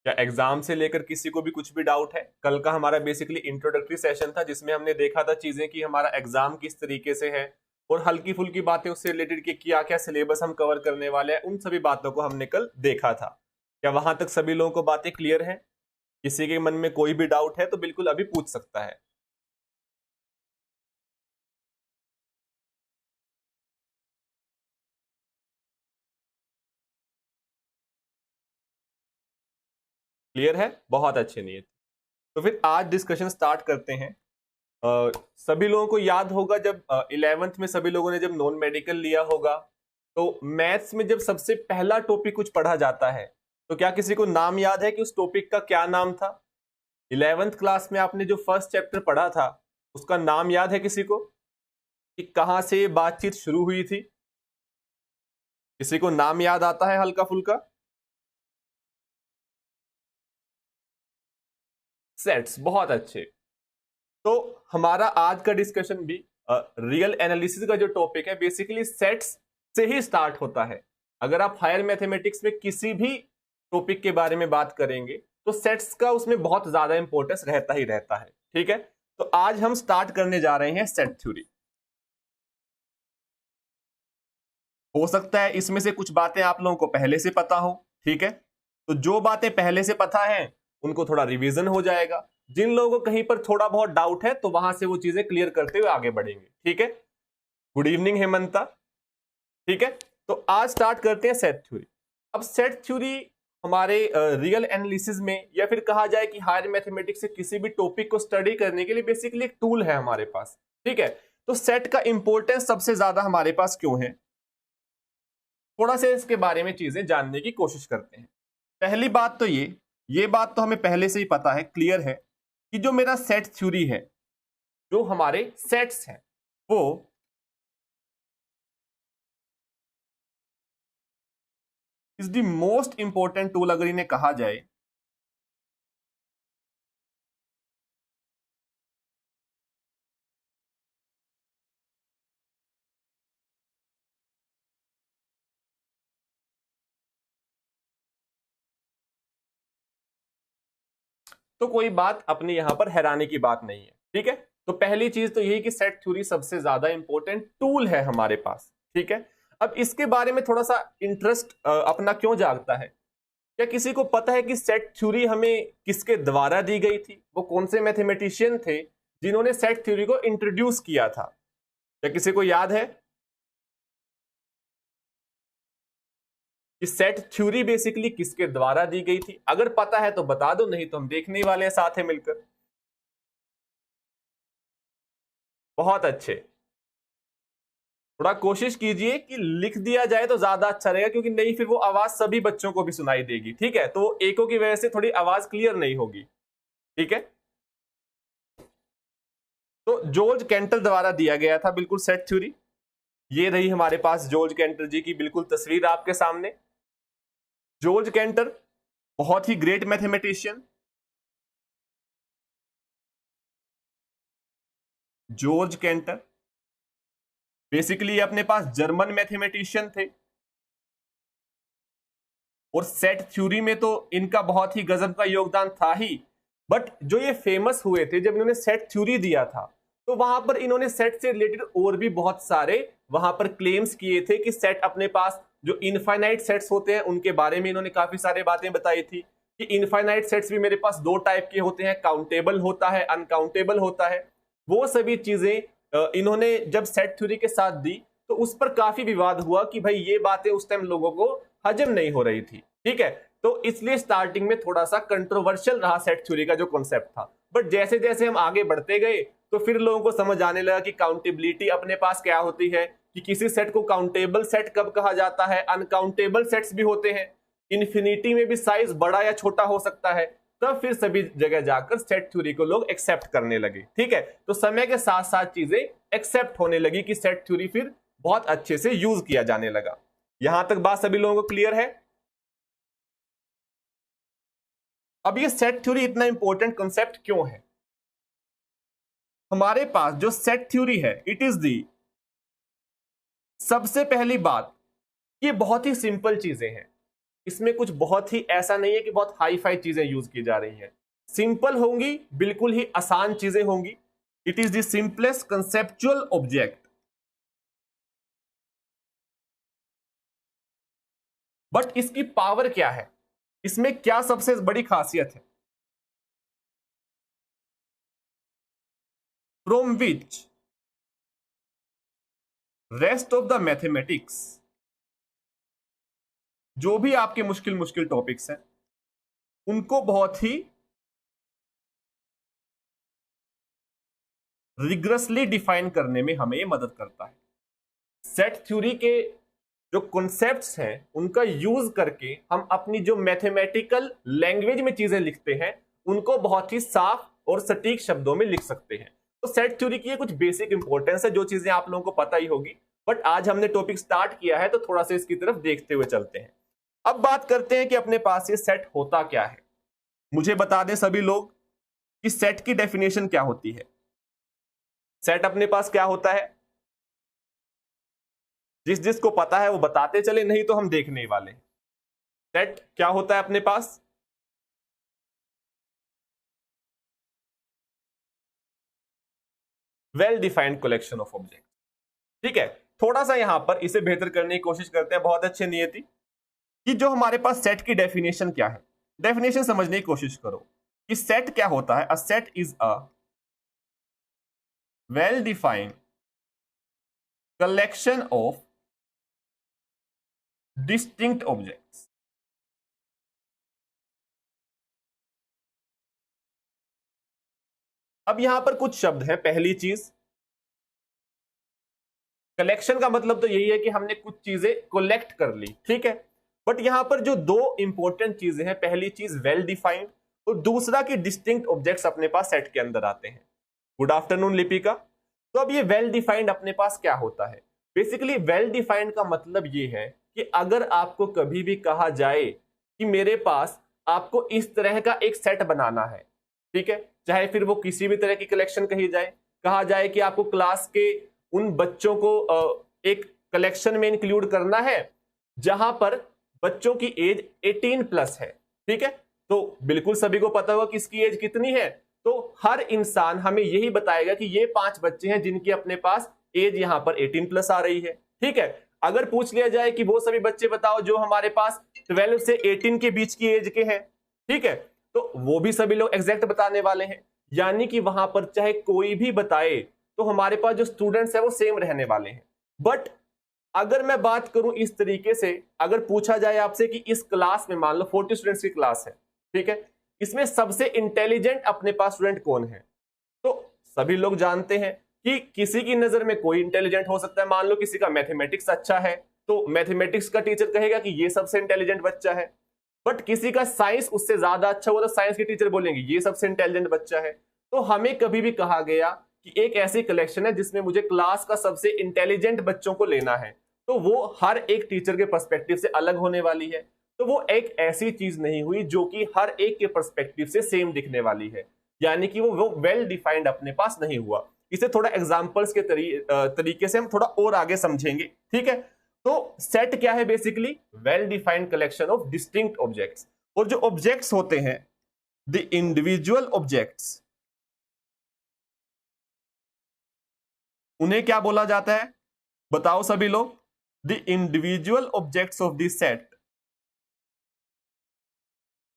क्या एग्जाम से लेकर किसी को भी कुछ भी डाउट है? कल का हमारा बेसिकली इंट्रोडक्टरी सेशन था जिसमें हमने देखा था चीजें कि हमारा एग्जाम किस तरीके से है और हल्की फुल्की बातें उससे रिलेटेड कि क्या क्या सिलेबस हम कवर करने वाले हैं, उन सभी बातों को हमने कल देखा था। क्या वहां तक सभी लोगों को बातें क्लियर है? किसी के मन में कोई भी डाउट है तो बिल्कुल अभी पूछ सकता है। क्लियर है? बहुत अच्छे नहीं है। तो फिर आज डिस्कशन स्टार्ट करते हैं। सभी लोगों को याद होगा जब 11th में सभी लोगों ने जब नॉन मेडिकल लिया होगा तो मैथ्स में जब सबसे पहला टॉपिक कुछ पढ़ा जाता है तो क्या किसी को नाम याद है कि उस टॉपिक का क्या नाम था? 11th क्लास में आपने जो फर्स्ट चैप्टर पढ़ा था उसका नाम याद है किसी को कि कहां से बातचीत शुरू हुई थी? किसी को नाम याद आता है हल्का फुल्का? सेट्स, बहुत अच्छे। तो हमारा आज का डिस्कशन भी रियल एनालिसिस का जो टॉपिक है बेसिकली सेट्स से ही स्टार्ट होता है। अगर आप हायर मैथमेटिक्स में किसी भी टॉपिक के बारे में बात करेंगे तो सेट्स का उसमें बहुत ज्यादा इंपॉर्टेंस रहता ही रहता है। ठीक है, तो आज हम स्टार्ट करने जा रहे हैं सेट थ्योरी। हो सकता है इसमें से कुछ बातें आप लोगों को पहले से पता हो। ठीक है, तो जो बातें पहले से पता है उनको थोड़ा रिवीजन हो जाएगा। जिन लोगों को कहीं पर थोड़ा बहुत डाउट है तो वहां से वो चीजें क्लियर करते हुए आगे बढ़ेंगे। ठीक है, गुड इवनिंग हेमंता। ठीक है, तो आज स्टार्ट करते हैं सेट थ्योरी। अब सेट थ्योरी हमारे रियल एनालिसिस में या फिर कहा जाए कि हायर मैथमेटिक्स से किसी भी टॉपिक को स्टडी करने के लिए बेसिकली एक टूल है हमारे पास। ठीक है, तो सेट का इंपॉर्टेंस सबसे ज्यादा हमारे पास क्यों है, थोड़ा सा इसके बारे में चीजें जानने की कोशिश करते हैं। पहली बात तो ये बात तो हमें पहले से ही पता है, क्लियर है कि जो मेरा सेट थ्योरी है, जो हमारे सेट्स हैं, वो is the most important tool अगर इन्हें कहा जाए। तो कोई बात अपने यहां पर हैरानी की बात नहीं है। ठीक है, तो पहली चीज तो यही कि सेट थ्योरी सबसे ज्यादा इंपॉर्टेंट टूल है हमारे पास। ठीक है, अब इसके बारे में थोड़ा सा इंटरेस्ट अपना क्यों जागता है? क्या किसी को पता है कि सेट थ्योरी हमें किसके द्वारा दी गई थी? वो कौन से मैथमेटिशियन थे जिन्होंने सेट थ्योरी को इंट्रोड्यूस किया था? क्या किसी को याद है कि सेट थ्योरी बेसिकली किसके द्वारा दी गई थी? अगर पता है तो बता दो, नहीं तो हम देखने वाले हैं साथ में मिलकर। बहुत अच्छे, थोड़ा कोशिश कीजिए कि लिख दिया जाए तो ज्यादा अच्छा रहेगा, क्योंकि नहीं फिर वो आवाज सभी बच्चों को भी सुनाई देगी। ठीक है, तो एको की वजह से थोड़ी आवाज क्लियर नहीं होगी। ठीक है, तो जॉर्ज कैंटल द्वारा दिया गया था बिल्कुल सेट थ्योरी। ये रही हमारे पास जॉर्ज कैंटल जी की बिल्कुल तस्वीर आपके सामने। जॉर्ज कैंटल बहुत ही ग्रेट मैथमेटिशियन। जॉर्ज कैंटल बेसिकली अपने पास जर्मन मैथमेटिशियन थे और सेट थ्योरी में तो इनका बहुत ही गजब का योगदान था ही। बट जो ये फेमस हुए थे जब इन्होंने सेट थ्योरी दिया था, तो वहां पर इन्होंने सेट से रिलेटेड और भी बहुत सारे वहां पर क्लेम्स किए थे कि सेट अपने पास जो इनफाइनाइट सेट्स होते हैं उनके बारे में इन्होंने काफी सारी बातें बताई थी कि इनफाइनाइट सेट्स भी मेरे पास दो टाइप के होते हैं, काउंटेबल होता है, अनकाउंटेबल होता है। वो सभी चीजें इन्होंने जब सेट थ्योरी के साथ दी तो उस पर काफी विवाद हुआ कि भाई ये बातें उस टाइम लोगों को हजम नहीं हो रही थी। ठीक है, तो इसलिए स्टार्टिंग में थोड़ा सा कंट्रोवर्शियल रहा सेट थ्योरी का जो कॉन्सेप्ट था। बट जैसे जैसे हम आगे बढ़ते गए तो फिर लोगों को समझ आने लगा कि काउंटेबिलिटी अपने पास क्या होती है, कि किसी सेट को काउंटेबल सेट कब कहा जाता है, अनकाउंटेबल सेट्स भी होते हैं, इन्फिनिटी में भी साइज बड़ा या छोटा हो सकता है। तब फिर सभी जगह जाकर सेट थ्योरी को लोग एक्सेप्ट करने लगे। ठीक है, तो समय के साथ साथ चीजें एक्सेप्ट होने लगी कि सेट थ्योरी फिर बहुत अच्छे से यूज किया जाने लगा। यहां तक बात सभी लोगों को क्लियर है? अब ये सेट थ्योरी इतना इंपॉर्टेंट कॉन्सेप्ट क्यों है? हमारे पास जो सेट थ्योरी है, इट इज दी, सबसे पहली बात, ये बहुत ही सिंपल चीजें हैं। इसमें कुछ बहुत ही ऐसा नहीं है कि बहुत हाई फाई चीजें यूज की जा रही हैं, सिंपल होंगी, बिल्कुल ही आसान चीजें होंगी। It is the simplest conceptual object, but इसकी पावर क्या है, इसमें क्या सबसे बड़ी खासियत है? From which rest of the mathematics, जो भी आपके मुश्किल मुश्किल टॉपिक्स हैं उनको बहुत ही रिग्रेसली डिफाइन करने में हमें मदद करता है। सेट थ्योरी के जो कॉन्सेप्ट्स हैं उनका यूज करके हम अपनी जो मैथमेटिकल लैंग्वेज में चीजें लिखते हैं उनको बहुत ही साफ और सटीक शब्दों में लिख सकते हैं। तो सेट थ्योरी की कुछ बेसिक इंपॉर्टेंस है जो चीजें आप लोगों को पता ही होगी, बट आज हमने टॉपिक स्टार्ट किया है तो थोड़ा सा इसकी तरफ देखते हुए चलते हैं। अब बात करते हैं कि अपने पास ये सेट होता क्या है। मुझे बता दें सभी लोग कि सेट की डेफिनेशन क्या होती है। सेट अपने पास क्या होता है, जिस जिसको पता है वो बताते चले, नहीं तो हम देखने वाले। सेट क्या होता है अपने पास? Well defined collection of object. ठीक है, थोड़ा सा यहां पर इसे बेहतर करने की कोशिश करते हैं, बहुत अच्छे नियति, कि जो हमारे पास सेट की डेफिनेशन क्या है। डेफिनेशन समझने की कोशिश करो कि सेट क्या होता है। अ set is a well defined collection of distinct objects. अब यहां पर कुछ शब्द हैं। पहली चीज, कलेक्शन का मतलब तो यही है कि हमने कुछ चीजें कलेक्ट कर ली, ठीक है। बट यहां पर जो दो इंपॉर्टेंट चीजें हैं, पहली चीज वेल डिफाइंड और दूसरा कि डिस्टिंक्ट ऑब्जेक्ट्स अपने पास सेट के अंदर आते हैं। Good afternoon Lipika. तो अब ये वेल डिफाइंड अपने पास क्या होता है? बेसिकली वेल डिफाइंड का मतलब ये है कि अगर आपको कभी भी कहा जाए कि मेरे पास आपको इस तरह का एक सेट बनाना है, ठीक है, चाहे फिर वो किसी भी तरह की कलेक्शन कही जाए, कहा जाए कि आपको क्लास के उन बच्चों को एक कलेक्शन में इंक्लूड करना है जहां पर बच्चों की एज 18 प्लस है, ठीक है, तो बिल्कुल सभी को पता होगा कि इसकी एज कितनी है। तो हर इंसान हमें यही बताएगा कि ये 5 बच्चे हैं जिनकी अपने पास एज यहां पर 18 प्लस आ रही है, ठीक है। अगर पूछ लिया जाए कि वो सभी बच्चे बताओ जो हमारे पास 12 से 18 के बीच की एज के हैं, ठीक है, तो वो भी सभी लोग एग्जैक्ट बताने वाले हैं। यानी कि वहां पर चाहे कोई भी बताए तो हमारे पास जो स्टूडेंट्स है वो सेम रहने वाले हैं। बट अगर मैं बात करूं इस तरीके से, अगर पूछा जाए आपसे कि इस क्लास में मान लो 40 स्टूडेंट्स की क्लास है, ठीक है, इसमें सबसे इंटेलिजेंट अपने पास स्टूडेंट कौन है? तो सभी लोग जानते हैं कि किसी की नजर में कोई इंटेलिजेंट हो सकता है। मान लो किसी का मैथमेटिक्स अच्छा है तो मैथमेटिक्स का टीचर कहेगा कि ये सबसे इंटेलिजेंट बच्चा है। बट किसी का साइंस उससे ज्यादा अच्छा हुआ तो साइंस के टीचर बोलेंगे ये सबसे इंटेलिजेंट बच्चा है। तो हमें कभी भी कहा गया कि एक ऐसी कलेक्शन है जिसमें मुझे क्लास का सबसे इंटेलिजेंट बच्चों को लेना है, तो वो हर एक टीचर के पर्सपेक्टिव से अलग होने वाली है। तो वो एक ऐसी चीज नहीं हुई जो कि हर एक के पर्सपेक्टिव से सेम दिखने वाली है, यानी कि वो वेल डिफाइंड अपने पास नहीं हुआ। इसे थोड़ा एग्जांपल्स के तरीके से हम थोड़ा और आगे समझेंगे, ठीक है। तो सेट क्या है? Basically well defined collection of distinct objects. और जो ऑब्जेक्ट्स होते हैं, द इंडिविजुअल ऑब्जेक्ट्स, उन्हें क्या बोला जाता है? बताओ सभी लोग। The individual objects of the set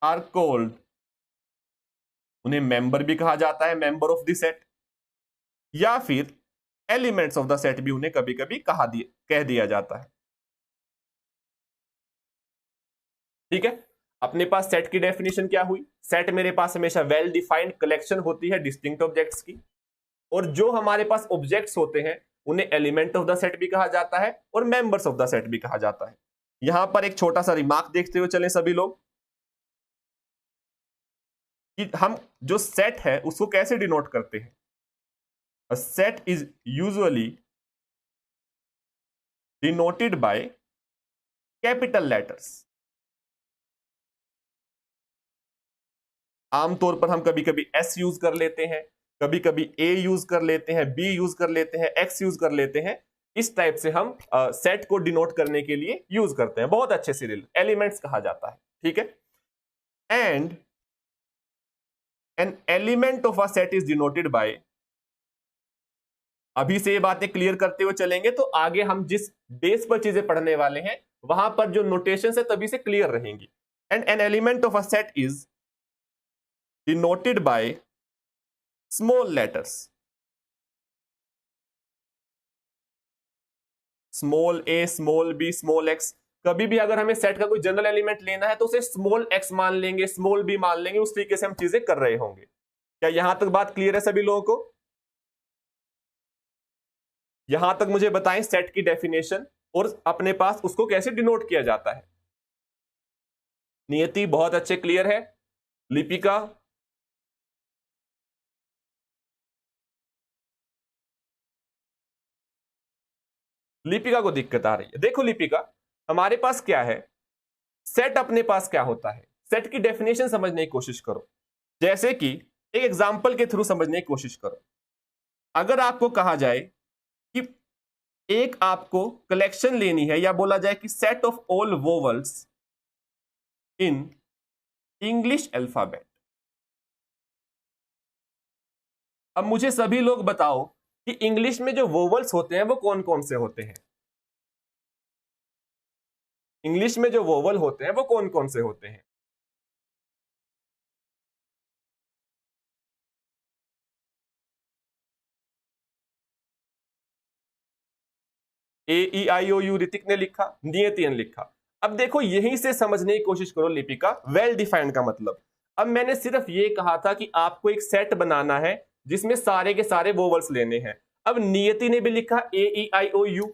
are called, उन्हें मेंबर भी कहा जाता है, मेंबर ऑफ द सेट, या फिर एलिमेंट्स ऑफ द सेट भी उन्हें कभी कभी कह दिया जाता है, ठीक है। अपने पास सेट की डेफिनेशन क्या हुई? सेट मेरे पास हमेशा वेल डिफाइंड कलेक्शन होती है डिस्टिंक्ट ऑब्जेक्ट्स की, और जो हमारे पास ऑब्जेक्ट्स होते हैं उन्हें एलिमेंट ऑफ द सेट भी कहा जाता है और मेंबर्स ऑफ द सेट भी कहा जाता है। यहां पर एक छोटा सा रिमार्क देखते हुए चलें सभी लोग कि हम जो सेट है उसको कैसे डिनोट करते हैं। अ set is usually denoted by capital letters. आमतौर पर हम कभी कभी एस यूज कर लेते हैं, कभी कभी ए यूज कर लेते हैं, बी यूज कर लेते हैं, एक्स यूज कर लेते हैं, इस टाइप से हम सेट को डिनोट करने के लिए यूज करते हैं। बहुत अच्छे सीरियल एलिमेंट्स कहा जाता है, ठीक है। And an element of a set is denoted bye, अभी से ये बातें क्लियर करते हुए चलेंगे तो आगे हम जिस बेस पर चीजें पढ़ने वाले हैं वहां पर जो नोटेशन है तभी से क्लियर रहेंगी। And an element of a set is denoted by small letters, small a, small b, small x. कभी भी अगर हमें सेट का कोई जनरल एलिमेंट लेना है तो उसे स्मॉल एक्स मान लेंगे, स्मॉल बी मान लेंगे, उस तरीके से हम चीजें कर रहे होंगे। क्या यहां तक बात क्लियर है सभी लोगों को? यहां तक मुझे बताएं सेट की डेफिनेशन और अपने पास उसको कैसे डिनोट किया जाता है। नियति बहुत अच्छे क्लियर है, लिपिका लिपिका को दिक्कत आ रही है। देखो लिपिका, हमारे पास क्या है, सेट अपने पास क्या होता है, सेट की डेफिनेशन समझने की कोशिश करो। जैसे कि एक एग्जांपल के थ्रू समझने की कोशिश करो। अगर आपको कहा जाए कि एक आपको कलेक्शन लेनी है, या बोला जाए कि set of all vowels in English alphabet. अब मुझे सभी लोग बताओ कि इंग्लिश में जो वोवल्स होते हैं वो कौन कौन से होते हैं। इंग्लिश में जो वोवल होते हैं वो कौन कौन से होते हैं? ए ई आई ओ यू ऋतिक ने लिखा, नियति ने लिखा। अब देखो यहीं से समझने की कोशिश करो लिपिका, वेल डिफाइंड का मतलब। अब मैंने सिर्फ ये कहा था कि आपको एक सेट बनाना है जिसमें सारे के सारे वोवल्स लेने हैं। अब नियति ने भी लिखा ए ई आई ओ यू,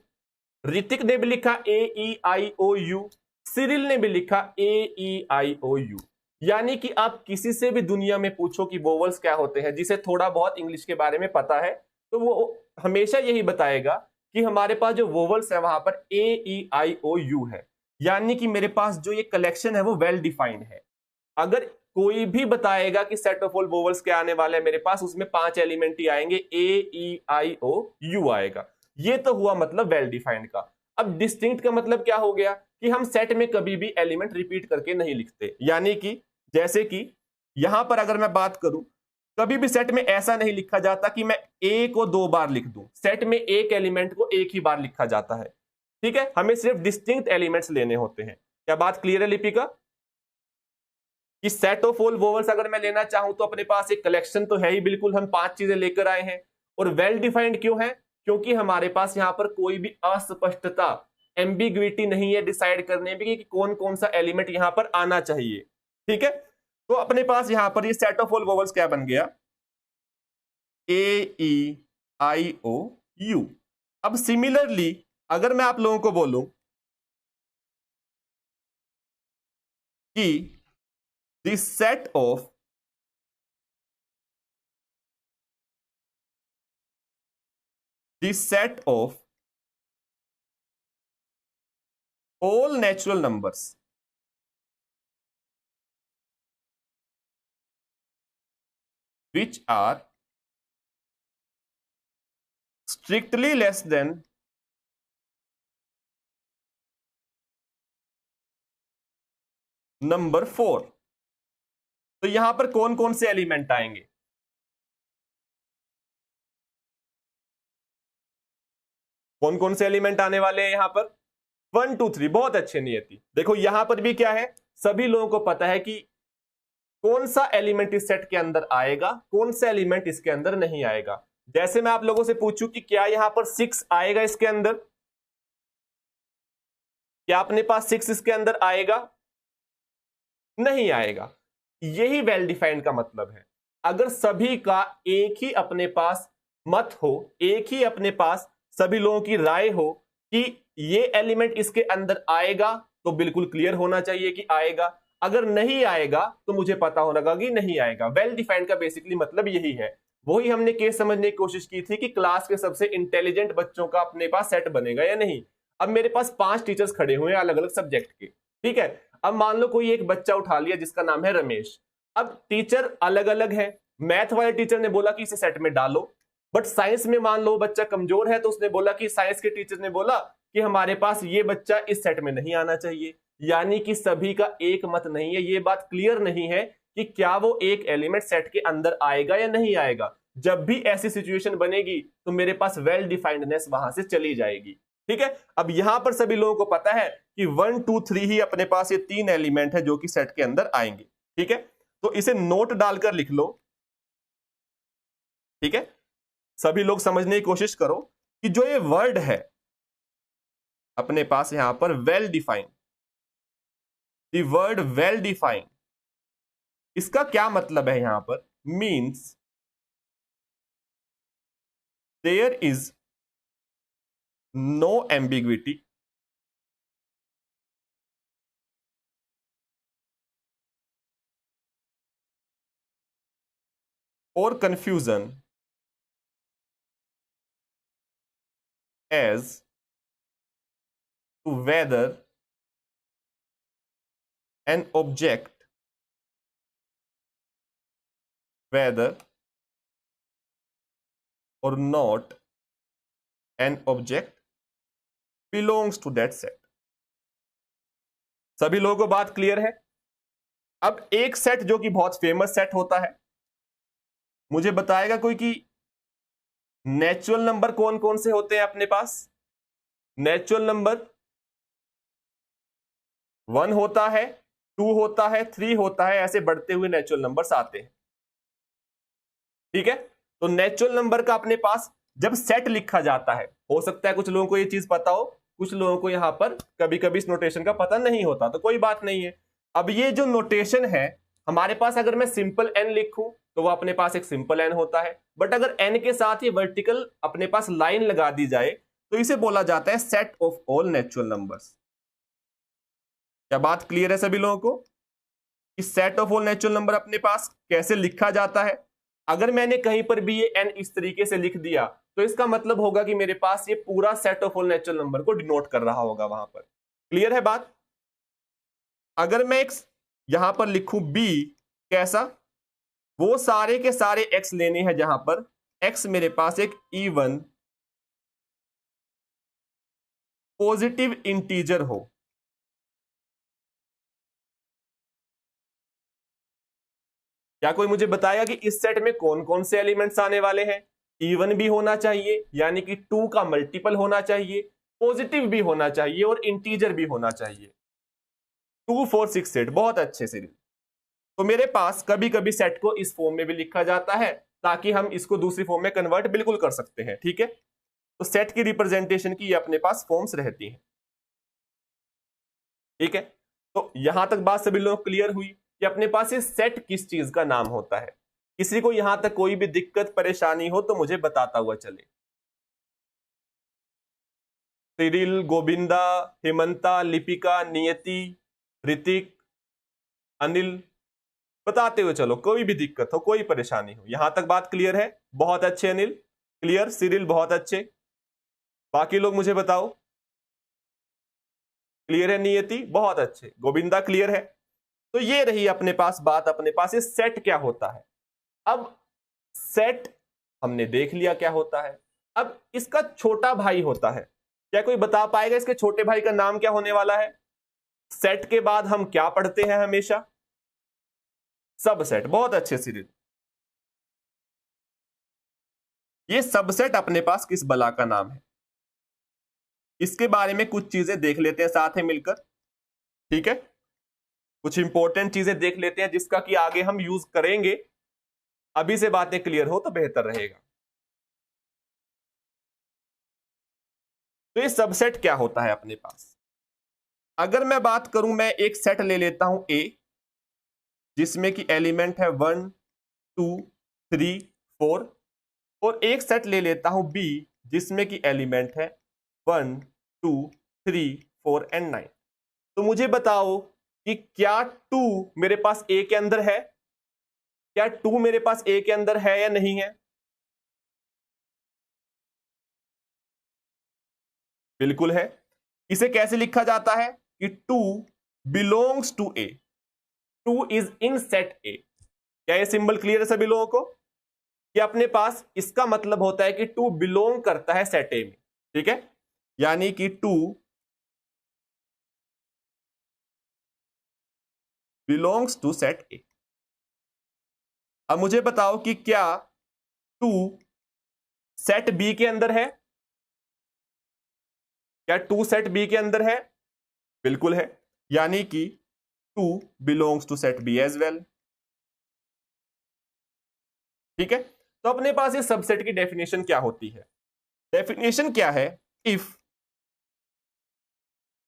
ऋतिक ने भी लिखा ए ई आई ओ यू, सिरिल ने भी लिखा ए ई आई ओ यू। यानी कि आप किसी से भी दुनिया में पूछो कि वोवल्स क्या होते हैं, जिसे थोड़ा बहुत इंग्लिश के बारे में पता है, तो वो हमेशा यही बताएगा कि हमारे पास जो वोवल्स है वहां पर ए ई आई ओ यू है। यानी कि मेरे पास जो ये कलेक्शन है वो वेल डिफाइंड है। अगर कोई भी बताएगा कि सेट ऑफ ऑल वोवल्स क्या आने वाले हैं मेरे पास, उसमें 5 एलिमेंट ही आएंगे, ए ई आई ओ यू आएगा। ये तो हुआ मतलब वेल डिफाइंड का। अब डिस्टिंक्ट का मतलब क्या हो गया कि हम सेट में कभी भी एलिमेंट रिपीट करके नहीं लिखते। यानी कि जैसे कि यहां पर अगर मैं बात करूं, कभी भी सेट में ऐसा नहीं लिखा जाता कि मैं ए को 2 बार लिख दूं। सेट में एक एलिमेंट को एक ही बार लिखा जाता है, ठीक है। हमें सिर्फ डिस्टिंक्ट एलिमेंट्स लेने होते हैं। क्या बात क्लियर है लिपिका? कि सेट ऑफ ऑल वोवल्स अगर मैं लेना चाहूं तो अपने पास एक कलेक्शन तो है ही, बिल्कुल हम 5 चीजें लेकर आए हैं। और वेल डिफाइंड क्यों है? क्योंकि हमारे पास यहां पर कोई भी अस्पष्टता, एम्बिग्विटी नहीं है डिसाइड करने में कि कौन कौन सा एलिमेंट यहां पर आना चाहिए, ठीक है। तो अपने पास यहां पर ये सेट ऑफ ऑल वोवल्स क्या बन गया, ए ई आई ओ यू। अब सिमिलरली अगर मैं आप लोगों को बोलूं कि this set of all natural numbers which are strictly less than number 4, तो यहां पर कौन कौन से एलिमेंट आएंगे? कौन कौन से एलिमेंट आने वाले हैं यहां पर? 1 2 3। बहुत अच्छे नियति। देखो यहां पर भी क्या है, सभी लोगों को पता है कि कौन सा एलिमेंट इस सेट के अंदर आएगा, कौन सा एलिमेंट इसके अंदर नहीं आएगा। जैसे मैं आप लोगों से पूछूं कि क्या यहां पर 6 आएगा इसके अंदर, क्या अपने पास 6 इसके अंदर आएगा? नहीं आएगा। यही वेल डिफाइंड का मतलब है। अगर सभी का एक ही अपने पास मत हो, एक ही अपने पास सभी लोगों की राय हो कि ये एलिमेंट इसके अंदर आएगा, तो बिल्कुल क्लियर होना चाहिए कि आएगा। अगर नहीं आएगा तो मुझे पता होगा कि नहीं आएगा। वेल डिफाइंड का बेसिकली मतलब यही है। वही हमने केस समझने की कोशिश की थी कि क्लास के सबसे इंटेलिजेंट बच्चों का अपने पास सेट बनेगा या नहीं। अब मेरे पास 5 टीचर्स खड़े हुए हैं अलग अलग सब्जेक्ट के, ठीक है। अब मान लो कोई एक बच्चा उठा लिया जिसका नाम है रमेश। अब टीचर अलग अलग है। मैथ वाले टीचर ने बोला कि इसे सेट में डालो, बट साइंस में मान लो बच्चा कमजोर है, तो उसने बोला कि साइंस के टीचर ने बोला कि हमारे पास ये बच्चा इस सेट में नहीं आना चाहिए, यानी कि सभी का एक मत नहीं है। ये बात क्लियर नहीं है कि क्या वो एक एलिमेंट सेट के अंदर आएगा या नहीं आएगा। जब भी ऐसी सिचुएशन बनेगी तो मेरे पास वेल डिफाइंडनेस वहां से चली जाएगी। ठीक है, अब यहां पर सभी लोगों को पता है कि 1 2 3 ही अपने पास ये 3 एलिमेंट है जो कि सेट के अंदर आएंगे। ठीक है, तो इसे नोट डालकर लिख लो। ठीक है, सभी लोग समझने की कोशिश करो कि जो ये वर्ड है अपने पास यहां पर well defined, the word well defined, इसका क्या मतलब है यहां पर? Means there is no ambiguity, or confusion as to whether an object, whether or not an object belongs to that set। सभी लोगों को बात क्लियर है? अब एक सेट जो कि बहुत फेमस सेट होता है, मुझे बताएगा कोई कि नेचुरल नंबर कौन कौन से होते हैं अपने पास? नेचुरल नंबर 1 होता है, 2 होता है, 3 होता है, ऐसे बढ़ते हुए नेचुरल नंबर्स आते हैं। ठीक है, तो नेचुरल नंबर का अपने पास जब सेट लिखा जाता है, हो सकता है कुछ लोगों को ये चीज पता हो, कुछ लोगों को यहां पर कभी कभी इस नोटेशन का पता नहीं होता, तो कोई बात नहीं है। अब ये जो नोटेशन है हमारे पास, अगर मैं सिंपल एन लिखूं तो वो अपने पास एक सिंपल एन होता है, बट अगर एन के साथ ये वर्टिकल अपने पास लाइन लगा दी जाए तो इसे बोला जाता है set of all natural numbers. क्या बात क्लियर है सभी लोगों को कि set of all natural number अपने पास कैसे लिखा जाता है? अगर मैंने कहीं पर भी ये n इस तरीके से लिख दिया तो इसका मतलब होगा कि मेरे पास ये पूरा set of all natural number को डिनोट कर रहा होगा वहां पर। क्लियर है बात? अगर मैं एक यहां पर लिखूं b, कैसा? वो सारे के सारे x लेने हैं जहां पर x मेरे पास एक इवन पॉजिटिव इंटीजर हो। क्या कोई मुझे बताएगा कि इस सेट में कौन कौन से एलिमेंट्स आने वाले हैं? इवन भी होना चाहिए, यानी कि 2 का मल्टीपल होना चाहिए, पॉजिटिव भी होना चाहिए और इंटीजर भी होना चाहिए। 2 4 6 8, बहुत अच्छे से। तो मेरे पास कभी कभी सेट को इस फॉर्म में भी लिखा जाता है ताकि हम इसको दूसरी फॉर्म में कन्वर्ट बिल्कुल कर सकते हैं। ठीक है, तो सेट की रिप्रेजेंटेशन की अपने पास फॉर्म्स रहती हैं। ठीक है, तो यहां तक बात सभी लोग क्लियर हुई कि अपने पास ये सेट किस चीज का नाम होता है। किसी को यहां तक कोई भी दिक्कत परेशानी हो तो मुझे बताता हुआ चले। सिरिल, गोविंदा, हेमंता, लिपिका, नियति, ऋतिक, अनिल, बताते हुए चलो, कोई भी दिक्कत हो, कोई परेशानी हो। यहां तक बात क्लियर है? बहुत अच्छे अनिल, क्लियर। सिरिल बहुत अच्छे। बाकी लोग मुझे बताओ, क्लियर है? नियति बहुत अच्छे। गोविंदा क्लियर है? तो ये रही अपने पास बात, अपने पास ये सेट क्या होता है। अब सेट हमने देख लिया क्या होता है। अब इसका छोटा भाई होता है, क्या कोई बता पाएगा इसके छोटे भाई का नाम क्या होने वाला है? सेट के बाद हम क्या पढ़ते हैं हमेशा? सबसेट। बहुत अच्छे सिरिल। ये सबसेट अपने पास किस बला का नाम है? इसके बारे में कुछ चीजें देख लेते हैं साथ में मिलकर। ठीक है, कुछ इंपॉर्टेंट चीजें देख लेते हैं जिसका कि आगे हम यूज करेंगे। अभी से बातें क्लियर हो तो बेहतर रहेगा। तो ये सबसेट क्या होता है अपने पास? अगर मैं बात करूं, मैं एक सेट ले लेता हूं ए, जिसमें कि एलिमेंट है 1 2 3 4, और एक सेट ले लेता हूं बी, जिसमें कि एलिमेंट है 1 2 3 4 एंड 9। तो मुझे बताओ कि क्या 2 मेरे पास ए के अंदर है? क्या 2 मेरे पास ए के अंदर है या नहीं है? बिल्कुल है। इसे कैसे लिखा जाता है कि 2 belongs to A, 2 is in set A. क्या ये सिंबल क्लियर है सभी लोगों को? कि अपने पास इसका मतलब होता है कि टू बिलोंग करता है सेट ए में, ठीक है, यानी कि two belongs to set A. अब मुझे बताओ कि क्या टू सेट बी के अंदर है? क्या टू सेट बी के अंदर है? बिल्कुल है, यानी कि two belongs to set B as well, ठीक है। तो अपने पास इस सबसेट की डेफिनेशन क्या होती है? डेफिनेशन क्या है? इफ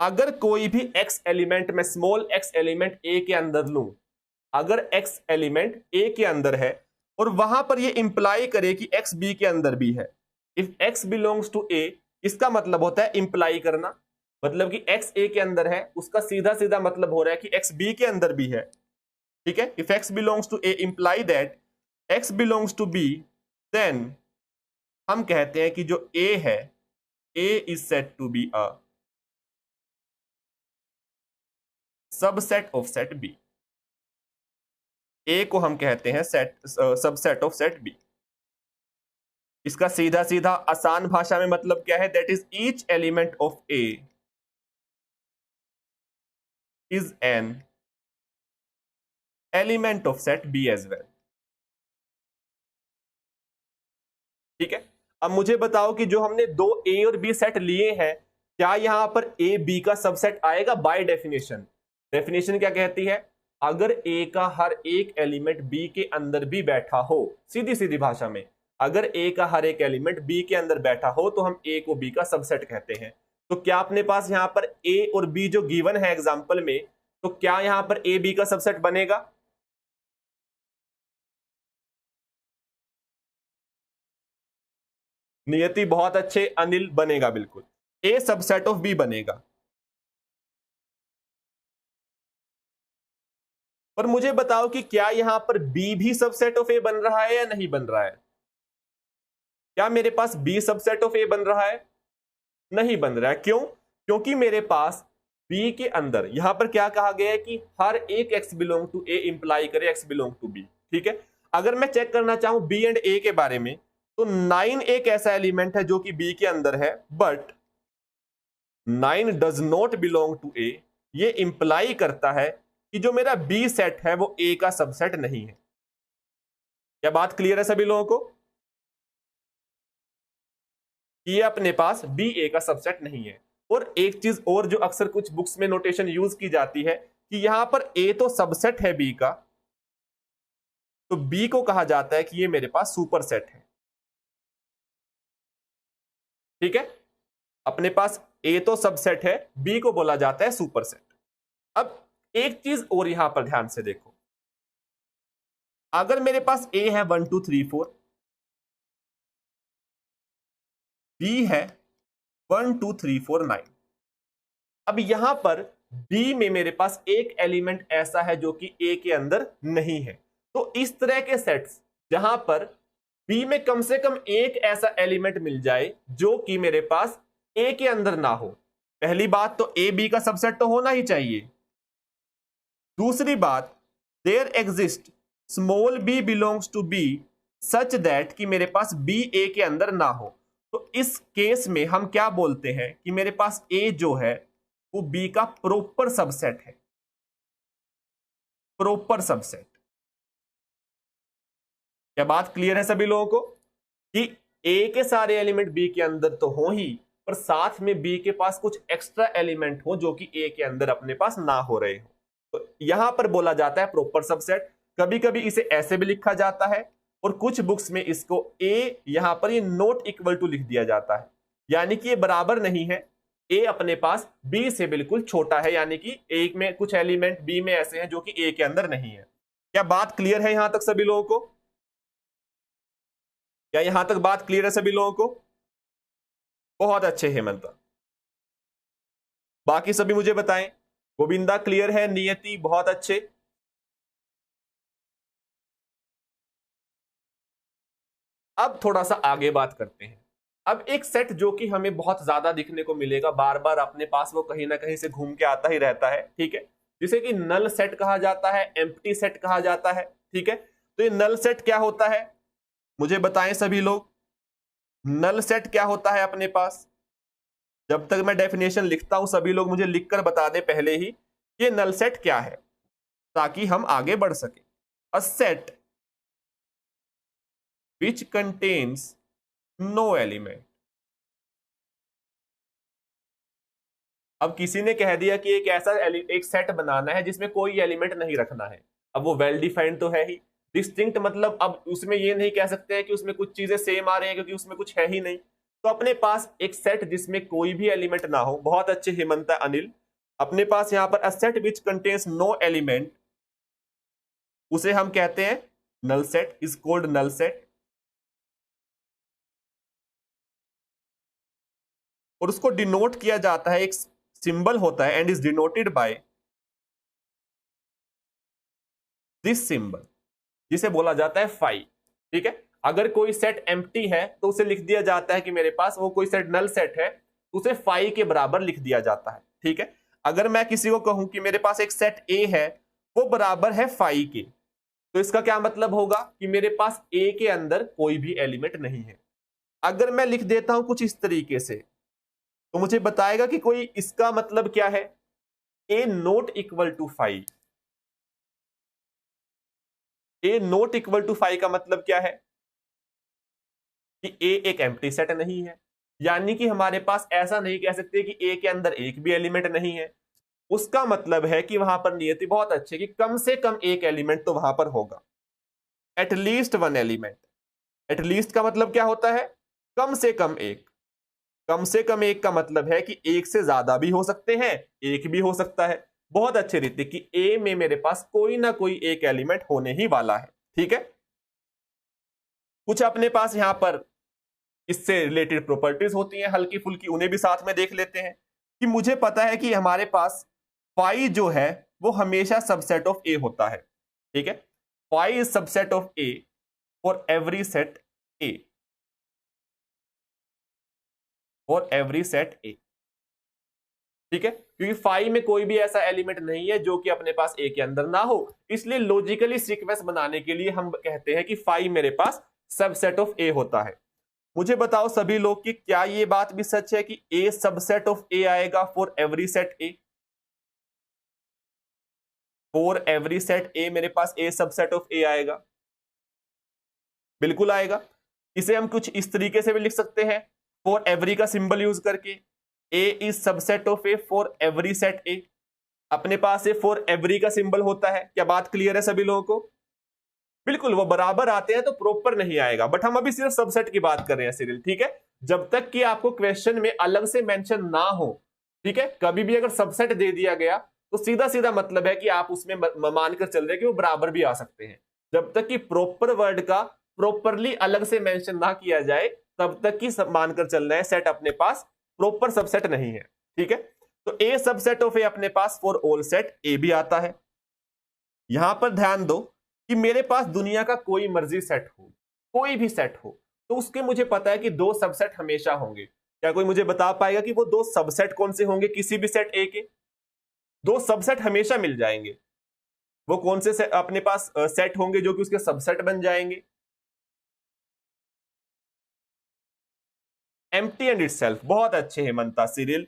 अगर कोई भी x एलिमेंट में स्मॉल x एलिमेंट a के अंदर लूं, अगर x एलिमेंट a के अंदर है और वहां पर ये इंप्लाई करे कि x b के अंदर भी है, if x belongs to a, इसका मतलब होता है इंप्लाई करना, मतलब कि x a के अंदर है, उसका सीधा सीधा मतलब हो रहा है कि x b के अंदर भी है, ठीक है। If x belongs to a imply that x belongs to b, then हम कहते हैं कि जो a है, a is said to be a subset of set B. A को हम कहते हैं set subset of set B. इसका सीधा सीधा आसान भाषा में मतलब क्या है? That is each element of A is an element of set B as well, ठीक है। अब मुझे बताओ कि जो हमने दो ए और बी सेट लिए हैं, क्या यहां पर ए बी का सबसेट आएगा? बाय डेफिनेशन, डेफिनेशन क्या कहती है? अगर ए का हर एक एलिमेंट बी के अंदर भी बैठा हो, सीधी सीधी भाषा में, अगर ए का हर एक एलिमेंट बी के अंदर बैठा हो तो हम ए को बी का सबसेट कहते हैं। तो क्या अपने पास यहां पर ए और बी जो गिवन है एग्जांपल में, तो क्या यहां पर ए बी का सबसेट बनेगा? नियति बहुत अच्छे, अनिल बनेगा, बिल्कुल ए सबसेट ऑफ बी बनेगा। पर मुझे बताओ कि क्या यहां पर बी भी सबसेट ऑफ ए बन रहा है या नहीं बन रहा है? क्या मेरे पास बी सबसेट ऑफ ए बन रहा है? नहीं बन रहा है। क्यों? क्योंकि मेरे पास बी के अंदर यहां पर क्या कहा गया है कि हर एक x belong to A imply करे x बिलोंग टू बी, ठीक है। अगर मैं चेक करना चाहूं बी एंड ए के बारे में, तो 9 एक ऐसा एलिमेंट है जो कि बी के अंदर है, but 9 does not belong to A. ये इंप्लाई करता है कि जो मेरा बी सेट है वो ए का सबसेट नहीं है। क्या बात क्लियर है सभी लोगों को? ये अपने पास बी ए का सबसेट नहीं है। और एक चीज और जो अक्सर कुछ बुक्स में नोटेशन यूज की जाती है कि यहां पर ए तो सबसेट है बी का, तो बी को कहा जाता है कि ये मेरे पास सुपर सेट है, ठीक है। अपने पास ए तो सबसेट है, बी को बोला जाता है सुपर सेट। अब एक चीज और यहां पर ध्यान से देखो, अगर मेरे पास ए है 1 2 3 4, बी है 1 2 3 4 9, अब यहां पर बी में मेरे पास एक एलिमेंट ऐसा है जो कि ए के अंदर नहीं है। तो इस तरह के सेट्स जहां पर बी में कम से कम एक ऐसा एलिमेंट मिल जाए जो कि मेरे पास ए के अंदर ना हो, पहली बात तो ए बी का सबसेट तो होना ही चाहिए। दूसरी बात, there exist small b belongs to B such that कि मेरे पास बी ए के अंदर ना हो। तो इस केस में हम क्या बोलते हैं कि मेरे पास ए जो है वो बी का प्रॉपर सबसेट है, प्रॉपर सबसेट। क्या बात क्लियर है सभी लोगों को कि ए के सारे एलिमेंट बी के अंदर तो हो ही, पर साथ में बी के पास कुछ एक्स्ट्रा एलिमेंट हो जो कि ए के अंदर अपने पास ना हो रहे हो, तो यहां पर बोला जाता है प्रॉपर सबसेट। कभी कभी इसे ऐसे भी लिखा जाता है और कुछ बुक्स में इसको ए यहां पर ये नॉट इक्वल टू लिख दिया जाता है, यानी कि ये बराबर नहीं है, ए अपने पास बी से बिल्कुल छोटा है, यानी कि ए में कुछ एलिमेंट बी में ऐसे हैं जो कि ए के अंदर नहीं है। क्या बात क्लियर है यहां तक सभी लोगों को? क्या यहां तक बात क्लियर है सभी लोगों को? बहुत अच्छे हेमंत। बाकी सभी मुझे बताएं। गोविंदा क्लियर है, नियति बहुत अच्छे। अब थोड़ा सा आगे बात करते हैं। अब एक सेट जो कि हमें बहुत ज्यादा दिखने को मिलेगा, बार बार अपने पास वो कहीं ना कहीं से घूम के आता ही रहता है, ठीक है, जिसे कि नल सेट कहा जाता है, एम्प्टी सेट कहा जाता है, ठीक है। तो ये नल सेट क्या होता है? मुझे बताएं सभी लोग, नल सेट क्या होता है अपने पास? जब तक मैं डेफिनेशन लिखता हूं सभी लोग मुझे लिखकर बता दें पहले ही ये नल सेट क्या है, ताकि हम आगे बढ़ सके। A set which contains no element. अब किसी ने कह दिया कि एक ऐसा एक सेट बनाना है जिसमें कोई एलिमेंट नहीं रखना है। अब वो वेल डिफाइंड तो है ही, डिस्टिंक्ट मतलब अब उसमें ये नहीं कह सकते हैं कि उसमें कुछ चीजें सेम आ रही हैं क्योंकि उसमें कुछ है ही नहीं। तो अपने पास एक सेट जिसमें कोई भी एलिमेंट ना हो, बहुत अच्छे हेमंता अनिल, अपने पास यहां पर a set which contains no element, उसे हम कहते हैं null set, is called null set. और उसको डिनोट किया जाता है, एक सिंबल होता है and is denoted by this symbol, जिसे बोला जाता है फाई। ठीक है, अगर कोई सेट एम्प्टी है तो उसे लिख दिया जाता है कि मेरे पास वो कोई सेट नल सेट है, तो उसे फाई के बराबर लिख दिया जाता है। ठीक है, अगर मैं किसी को कहूं कि मेरे पास एक सेट ए है वो बराबर है फाई के, तो इसका क्या मतलब होगा कि मेरे पास ए के अंदर कोई भी एलिमेंट नहीं है। अगर मैं लिख देता हूं कुछ इस तरीके से, तो मुझे बताएगा कि कोई इसका मतलब क्या है, A not equal to phi. A not equal to phi का मतलब क्या है कि ए एक एम्प्टी सेट नहीं है, यानी कि हमारे पास ऐसा नहीं कह सकते कि ए के अंदर एक भी एलिमेंट नहीं है। उसका मतलब है कि वहां पर नियति बहुत अच्छी है कि कम से कम एक एलिमेंट तो वहां पर होगा, एटलीस्ट वन एलिमेंट। एटलीस्ट का मतलब क्या होता है, कम से कम एक। कम से कम एक का मतलब है कि एक से ज्यादा भी हो सकते हैं, एक भी हो सकता है। बहुत अच्छे रीति कि ए में मेरे पास कोई ना कोई एक एलिमेंट होने ही वाला है। ठीक है, कुछ अपने पास यहां पर इससे रिलेटेड प्रॉपर्टीज होती हैं हल्की फुल्की, उन्हें भी साथ में देख लेते हैं। कि मुझे पता है कि हमारे पास फाई जो है वो हमेशा सबसेट ऑफ ए होता है। ठीक है, phi is subset of A for every set A, for every set A. ठीक है, क्योंकि फाई में कोई भी ऐसा एलिमेंट नहीं है जो कि अपने पास ए के अंदर ना हो, इसलिए लॉजिकली सीक्वेंस बनाने के लिए हम कहते हैं कि फाई मेरे पास सबसेट ऑफ ए होता है। मुझे बताओ सभी लोग कि क्या ये बात भी सच है कि ए सबसेट ऑफ ए आएगा for every set A? For every set ए मेरे पास ए सबसेट ऑफ ए आएगा, बिल्कुल आएगा। इसे हम कुछ इस तरीके से भी लिख सकते हैं, फॉर एवरी का सिंबल यूज करके, A is subset of A for every set A. अपने पास ए फॉर एवरी का सिंबल होता है, क्या बात क्लियर है सभी लोगों को? बिल्कुल, वो बराबर आते हैं तो प्रॉपर नहीं आएगा, बट हम अभी सिर्फ सबसेट की बात कर रहे हैं सिरिल। ठीक है, जब तक कि आपको क्वेश्चन में अलग से मेंशन ना हो, ठीक है, कभी भी अगर सबसेट दे दिया गया तो सीधा सीधा मतलब है कि आप उसमें मानकर चल रहे हैं कि वो बराबर भी आ सकते हैं। जब तक कि प्रॉपर वर्ड का प्रॉपरली अलग से मेंशन ना किया जाए तब तक कि मानकर चल रहे हैं सेट अपने पास प्रॉपर सबसेट नहीं है। ठीक है, तो ए सबसेट ऑफ ए अपने पास फॉर ऑल सेट ए भी आता है। यहां पर ध्यान दो कि मेरे पास दुनिया का कोई मर्जी सेट हो, कोई भी सेट हो, तो उसके मुझे पता है कि दो सबसेट हमेशा होंगे। क्या कोई मुझे बता पाएगा कि वो दो सबसेट कौन से होंगे? किसी भी सेट ए के दो सबसेट हमेशा मिल जाएंगे। वो कौन से अपने पास सेट होंगे जो कि उसके सबसेट बन जाएंगे? एम्प्टी एंड इटसेल्फ, बहुत अच्छे हेमंता सिरिल।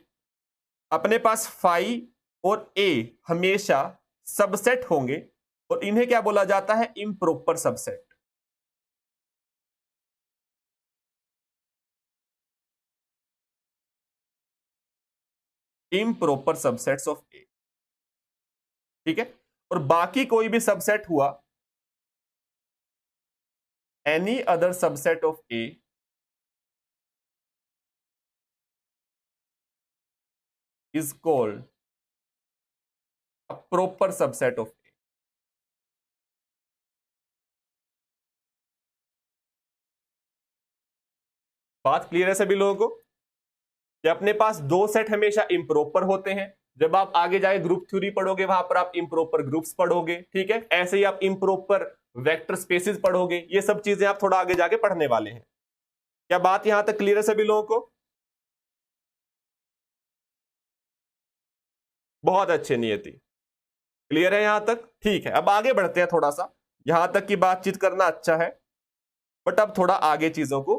अपने पास फाई और ए हमेशा सबसेट होंगे और इन्हें क्या बोला जाता है? Improper subset. Improper subsets of A. ठीक है, और बाकी कोई भी सबसेट हुआ, any other subset of A is called a proper subset of A. बात क्लियर है सभी लोगों को कि अपने पास दो सेट हमेशा इम्प्रॉपर होते हैं। जब आप आगे जाके ग्रुप थ्योरी पढ़ोगे वहां पर आप इम्प्रॉपर ग्रुप्स पढ़ोगे। ठीक है, ऐसे ही आप इम्प्रॉपर वेक्टर स्पेसेस पढ़ोगे। ये सब चीजें आप थोड़ा आगे जाके पढ़ने वाले हैं। क्या बात यहां तक क्लियर है सभी लोगों को? बहुत अच्छे नियति, क्लियर है यहां तक? ठीक है, अब आगे बढ़ते हैं थोड़ा सा। यहां तक की बातचीत करना अच्छा है। बट अब थोड़ा आगे चीजों को,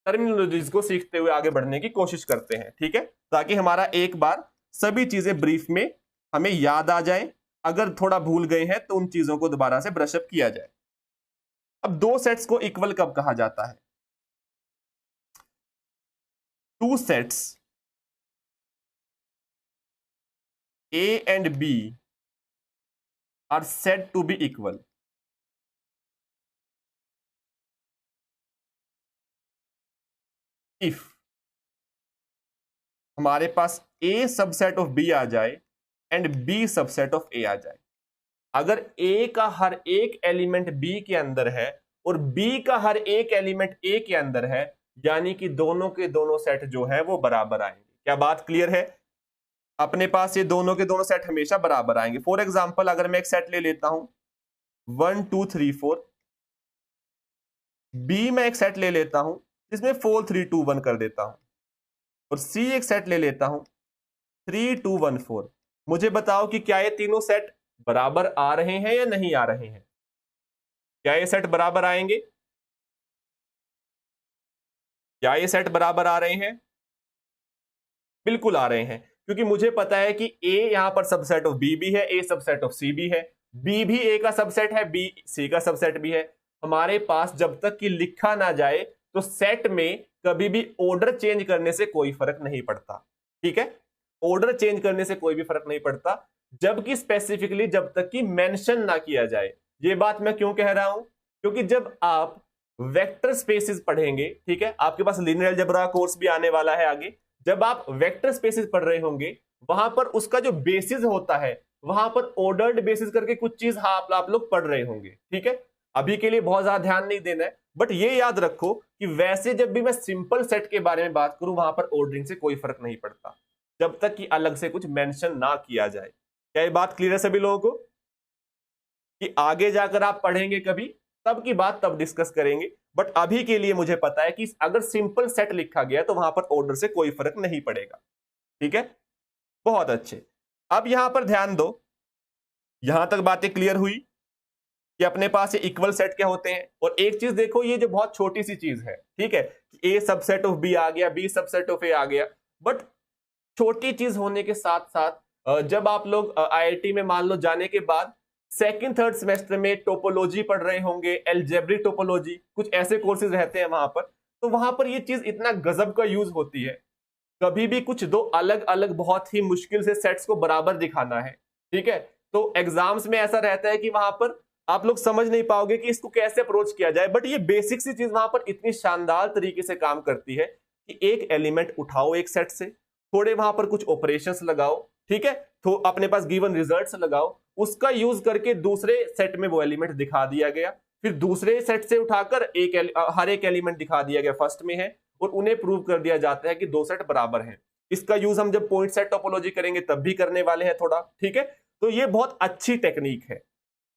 टर्मिनोलॉजीज को सीखते हुए आगे बढ़ने की कोशिश करते हैं, ठीक है, ताकि हमारा एक बार सभी चीजें ब्रीफ में हमें याद आ जाए, अगर थोड़ा भूल गए हैं तो उन चीजों को दोबारा से ब्रशअप किया जाए। अब दो सेट्स को इक्वल कब कहा जाता है? Two sets A and B are said to be equal if हमारे पास A सबसेट ऑफ B आ जाए and B subset of A आ जाए। अगर A का हर एक एलिमेंट B के अंदर है और B का हर एक एलिमेंट A के अंदर है, यानी कि दोनों के दोनों सेट जो है वो बराबर आएंगे। क्या बात क्लियर है? अपने पास ये दोनों के दोनों सेट हमेशा बराबर आएंगे। फॉर एग्जाम्पल अगर मैं एक सेट ले लेता हूं 1 2 3 4, B में एक सेट ले लेता हूं जिसमें 4 3 2 1 कर देता हूं, और C एक सेट ले लेता हूं 3 2 1 4। मुझे बताओ कि क्या ये तीनों सेट बराबर आ रहे हैं या नहीं आ रहे हैं? क्या ये सेट बराबर आएंगे? क्या ये सेट बराबर आ रहे हैं? बिल्कुल आ रहे हैं, क्योंकि मुझे पता है कि A यहां पर सबसेट ऑफ B भी है, A सबसेट ऑफ C भी है, B भी A का सबसेट है, B C का सबसेट भी है। हमारे पास जब तक कि लिखा ना जाए तो सेट में कभी भी ऑर्डर चेंज करने से कोई फर्क नहीं पड़ता, ठीक है, ऑर्डर चेंज करने से कोई भी फर्क नहीं पड़ता, जबकि स्पेसिफिकली जब तक कि मेंशन ना किया जाए। ये बात मैं क्यों कह रहा हूं? क्योंकि जब आप वेक्टर स्पेसेस पढ़ेंगे, ठीक है, आपके पास लीनियर अलजेब्रा कोर्स भी आने वाला है आगे, जब आप वेक्टर स्पेसेस पढ़ रहे होंगे वहां पर उसका जो बेसिस होता है वहां पर ऑर्डर्ड बेसिस करके कुछ चीज आप लोग पढ़ रहे होंगे, ठीक है। अभी के लिए बहुत ज्यादा ध्यान नहीं देना है, बट ये याद रखो कि वैसे जब भी मैं सिंपल सेट के बारे में बात करूं वहां पर ऑर्डरिंग से कोई फर्क नहीं पड़ता जब तक कि अलग से कुछ मेंशन ना किया जाए। क्या ये बात क्लियर है सभी लोगों को? कि आगे जाकर आप पढ़ेंगे कभी, तब की बात तब डिस्कस करेंगे, बट अभी के लिए मुझे पता है कि अगर सिंपल सेट लिखा गया तो वहां पर ऑर्डर से कोई फर्क नहीं पड़ेगा, ठीक है। बहुत अच्छे। अब यहां पर ध्यान दो, यहां तक बातें क्लियर हुई कि अपने पास ये इक्वल सेट क्या होते हैं। और एक चीज देखो, ये जो बहुत छोटी सी चीज है, ठीक है, A सबसेट ऑफ B आ गया, B सबसेट ऑफ A आ गया, बट छोटी चीज होने के साथ साथ जब आप लोग IIT में मान लो जाने के बाद सेकंड थर्ड सेमेस्टर में टोपोलॉजी पढ़ रहे होंगे, एल्जेब्रिक टोपोलॉजी, कुछ ऐसे कोर्सेज रहते हैं वहां पर, तो वहां पर ये चीज इतना गजब का यूज होती है। कभी भी कुछ दो अलग अलग बहुत ही मुश्किल से सेट्स को बराबर दिखाना है, ठीक है, तो एग्जाम्स में ऐसा रहता है कि वहां पर आप लोग समझ नहीं पाओगे कि इसको कैसे अप्रोच किया जाए, बट ये बेसिक सी चीज वहां पर इतनी शानदार तरीके से काम करती है कि एक एलिमेंट उठाओ एक सेट से, थोड़े वहां पर कुछ ऑपरेशंस लगाओ, ठीक है, तो अपने पास गिवन रिजल्ट्स लगाओ, उसका यूज करके दूसरे सेट में वो एलिमेंट दिखा दिया गया, फिर दूसरे सेट से उठाकर हर एक एलिमेंट दिखा दिया गया फर्स्ट में है, और उन्हें प्रूव कर दिया जाता है कि दो सेट बराबर हैं। इसका यूज हम जब पॉइंट सेट टोपोलॉजी करेंगे तब भी करने वाले हैं थोड़ा, ठीक है। तो ये बहुत अच्छी टेक्निक है,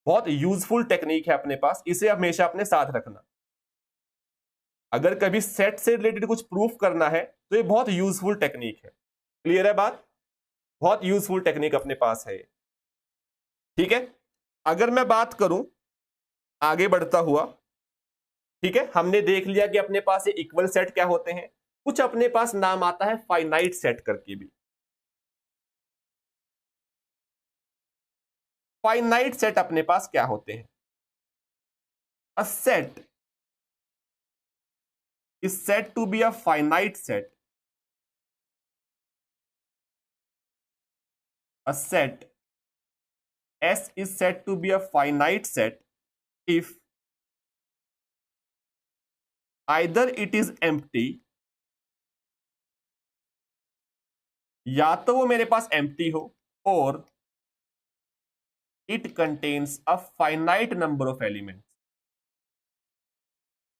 बहुत यूजफुल टेक्निक है अपने पास, इसे हमेशा अपने साथ रखना। अगर कभी सेट से रिलेटेड कुछ प्रूफ करना है तो ये बहुत यूजफुल टेक्निक है। क्लियर है बात? बहुत यूजफुल टेक्निक अपने पास है, ठीक है। अगर मैं बात करूं आगे बढ़ता हुआ, ठीक है, हमने देख लिया कि अपने पास ये इक्वल सेट क्या होते हैं, कुछ अपने पास नाम आता है फाइनाइट सेट करके भी। फाइनाइट सेट अपने पास क्या होते हैं? A set is said to be a finite set. A set S is said to be a finite set if either it is empty, या तो वो मेरे पास empty हो, और it contains a finite number of elements.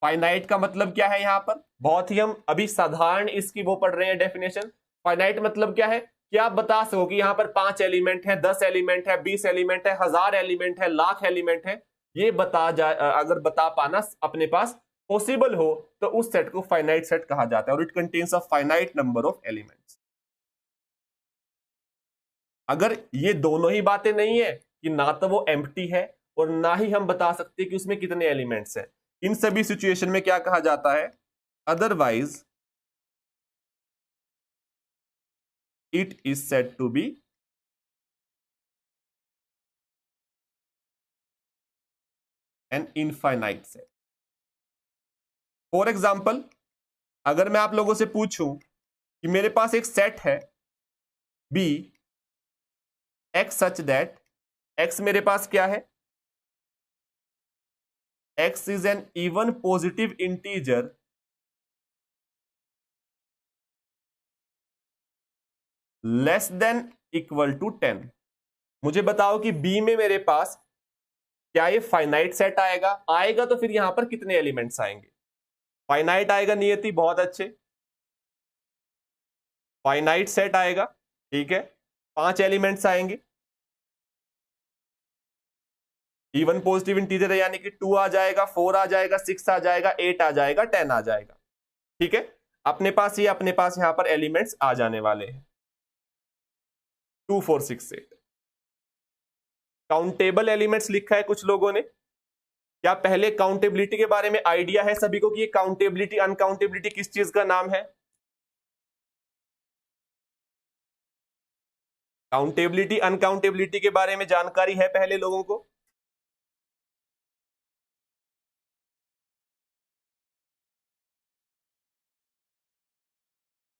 Finite का मतलब क्या है? यहां पर बहुत ही हम अभी साधारण इसकी वो पढ़ रहे हैं डेफिनेशन। फाइनाइट मतलब क्या है कि आप बता सको कि यहां पर 5 एलिमेंट है, 10 एलिमेंट है, 20 एलिमेंट है, 1000 एलिमेंट है, लाख एलिमेंट है, ये अगर बता पाना अपने पास पॉसिबल हो तो उस सेट को फाइनाइट सेट कहा जाता है, और it contains a finite number of elements. अगर ये दोनों ही बातें नहीं है कि ना तो वो एम्प्टी है और ना ही हम बता सकते कि उसमें कितने एलिमेंट्स हैं, इन सभी सिचुएशन में क्या कहा जाता है, otherwise it is said to be an infinite set. For example, अगर मैं आप लोगों से पूछूं कि मेरे पास एक सेट है B x such that, x मेरे पास क्या है, x is an even positive integer less than equal to 10। मुझे बताओ कि बी में मेरे पास क्या ये फाइनाइट सेट आएगा? आएगा तो फिर यहां पर कितने एलिमेंट्स आएंगे? फाइनाइट आएगा नियति, बहुत अच्छे, फाइनाइट सेट आएगा, ठीक है, 5 एलिमेंट्स आएंगे, इवन पॉजिटिव इंटीजर है यानी कि 2 आ जाएगा, 4 आ जाएगा, 6 आ जाएगा, 8 आ जाएगा, 10 आ जाएगा, ठीक है। अपने पास यहां पर एलिमेंट्स आ जाने वाले हैं 2 4 6 8। काउंटेबल एलिमेंट्स लिखा है कुछ लोगों ने। क्या पहले काउंटेबिलिटी के बारे में आइडिया है सभी को कि ये काउंटेबिलिटी अनकाउंटेबिलिटी किस चीज का नाम है? काउंटेबिलिटी अनकाउंटेबिलिटी के बारे में जानकारी है पहले लोगों को?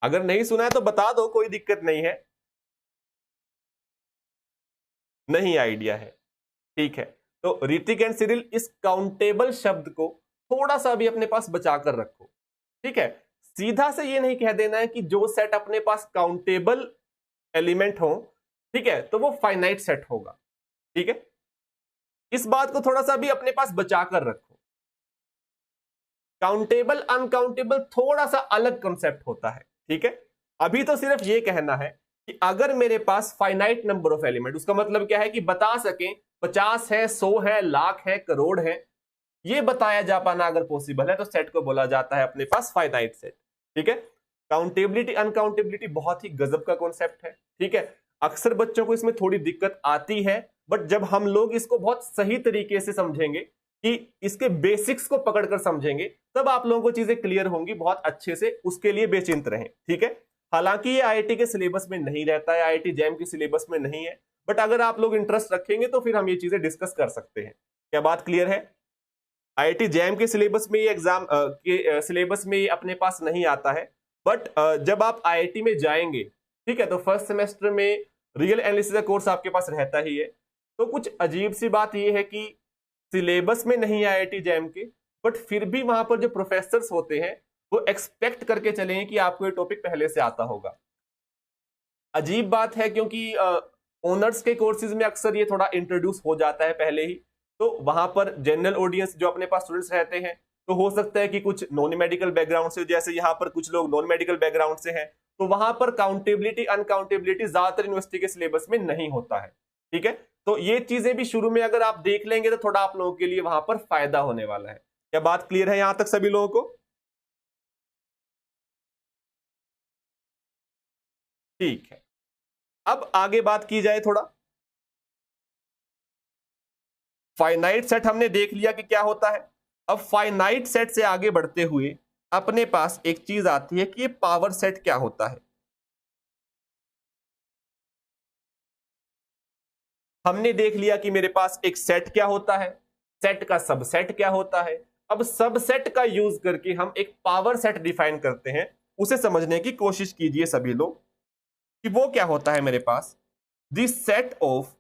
अगर नहीं सुना है तो बता दो, कोई दिक्कत नहीं है। नहीं आइडिया है, ठीक है। तो ऋतिक एंड सिरिल, इस काउंटेबल शब्द को थोड़ा सा भी अपने पास बचा कर रखो, ठीक है। सीधा से ये नहीं कह देना है कि जो सेट अपने पास काउंटेबल एलिमेंट हो, ठीक है, तो वो फाइनाइट सेट होगा, ठीक है। इस बात को थोड़ा सा भी अपने पास बचा कर रखो। काउंटेबल अनकाउंटेबल थोड़ा सा अलग कंसेप्ट होता है, ठीक है। अभी तो सिर्फ ये कहना है कि अगर मेरे पास फाइनाइट नंबर ऑफ एलिमेंट, उसका मतलब क्या है कि बता सकें 50 है, 100 है, लाख है, करोड़ है, ये बताया जा पाना अगर पॉसिबल है तो सेट को बोला जाता है अपने पास फाइनाइट सेट, ठीक है। काउंटेबिलिटी अनकाउंटेबिलिटी बहुत ही गजब का कॉन्सेप्ट है, ठीक है। अक्सर बच्चों को इसमें थोड़ी दिक्कत आती है, बट जब हम लोग इसको बहुत सही तरीके से समझेंगे, कि इसके बेसिक्स को पकड़कर समझेंगे, तब आप लोगों को चीजें क्लियर होंगी बहुत अच्छे से। उसके लिए बेचिंत रहें, ठीक है। हालांकि ये आईआईटी के सिलेबस में नहीं रहता है, आईआईटी जैम के सिलेबस में नहीं है, बट अगर आप लोग इंटरेस्ट रखेंगे तो फिर हम ये चीजें डिस्कस कर सकते हैं। क्या बात क्लियर है? आईआईटी जैम के सिलेबस में ये एग्जाम के सिलेबस में ये अपने पास नहीं आता है, बट जब आप आईआईटी में जाएंगे, ठीक है, तो फर्स्ट सेमेस्टर में रियल एनालिसिस का कोर्स आपके पास रहता ही है। तो कुछ अजीब सी बात यह है कि सिलेबस में नहीं है आईआईटी जैम के, बट फिर भी वहां पर जो प्रोफेसर्स होते हैं वो एक्सपेक्ट करके चलेंगे कि आपको ये टॉपिक पहले से आता होगा। अजीब बात है, क्योंकि ऑनर्स के कोर्सेज में अक्सर ये थोड़ा इंट्रोड्यूस हो जाता है पहले ही, तो वहां पर जनरल ऑडियंस जो अपने पास स्टूडेंट्स रहते हैं, तो हो सकता है कि कुछ नॉन मेडिकल बैकग्राउंड से, जैसे यहाँ पर कुछ लोग नॉन मेडिकल बैकग्राउंड से हैं, तो वहां पर काउंटेबिलिटी अनकाउंटेबिलिटी ज्यादातर यूनिवर्सिटी के सिलेबस में नहीं होता है, ठीक है। तो ये चीजें भी शुरू में अगर आप देख लेंगे तो थोड़ा आप लोगों के लिए वहां पर फायदा होने वाला है। क्या बात क्लियर है यहां तक सभी लोगों को? ठीक है, अब आगे बात की जाए थोड़ा। फाइनाइट सेट हमने देख लिया कि क्या होता है। अब फाइनाइट सेट से आगे बढ़ते हुए अपने पास एक चीज आती है कि ये पावर सेट क्या होता है। हमने देख लिया कि मेरे पास एक सेट क्या होता है, सेट का सबसेट क्या होता है। अब सबसेट का यूज करके हम एक पावर सेट डिफाइन करते हैं, उसे समझने की कोशिश कीजिए सभी लोग कि वो क्या होता है। मेरे पास this set of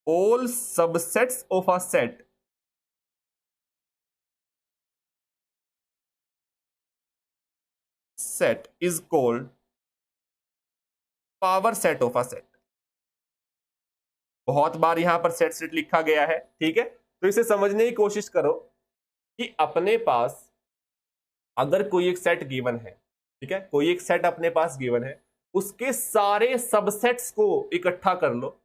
all subsets of a set is called power set of a set। बहुत बार यहां पर सेट लिखा गया है, ठीक है। तो इसे समझने की कोशिश करो कि अपने पास अगर कोई एक सेट गिवन है, ठीक है, कोई एक सेट अपने पास गिवन है, उसके सारे सबसेट्स को इकट्ठा कर लो,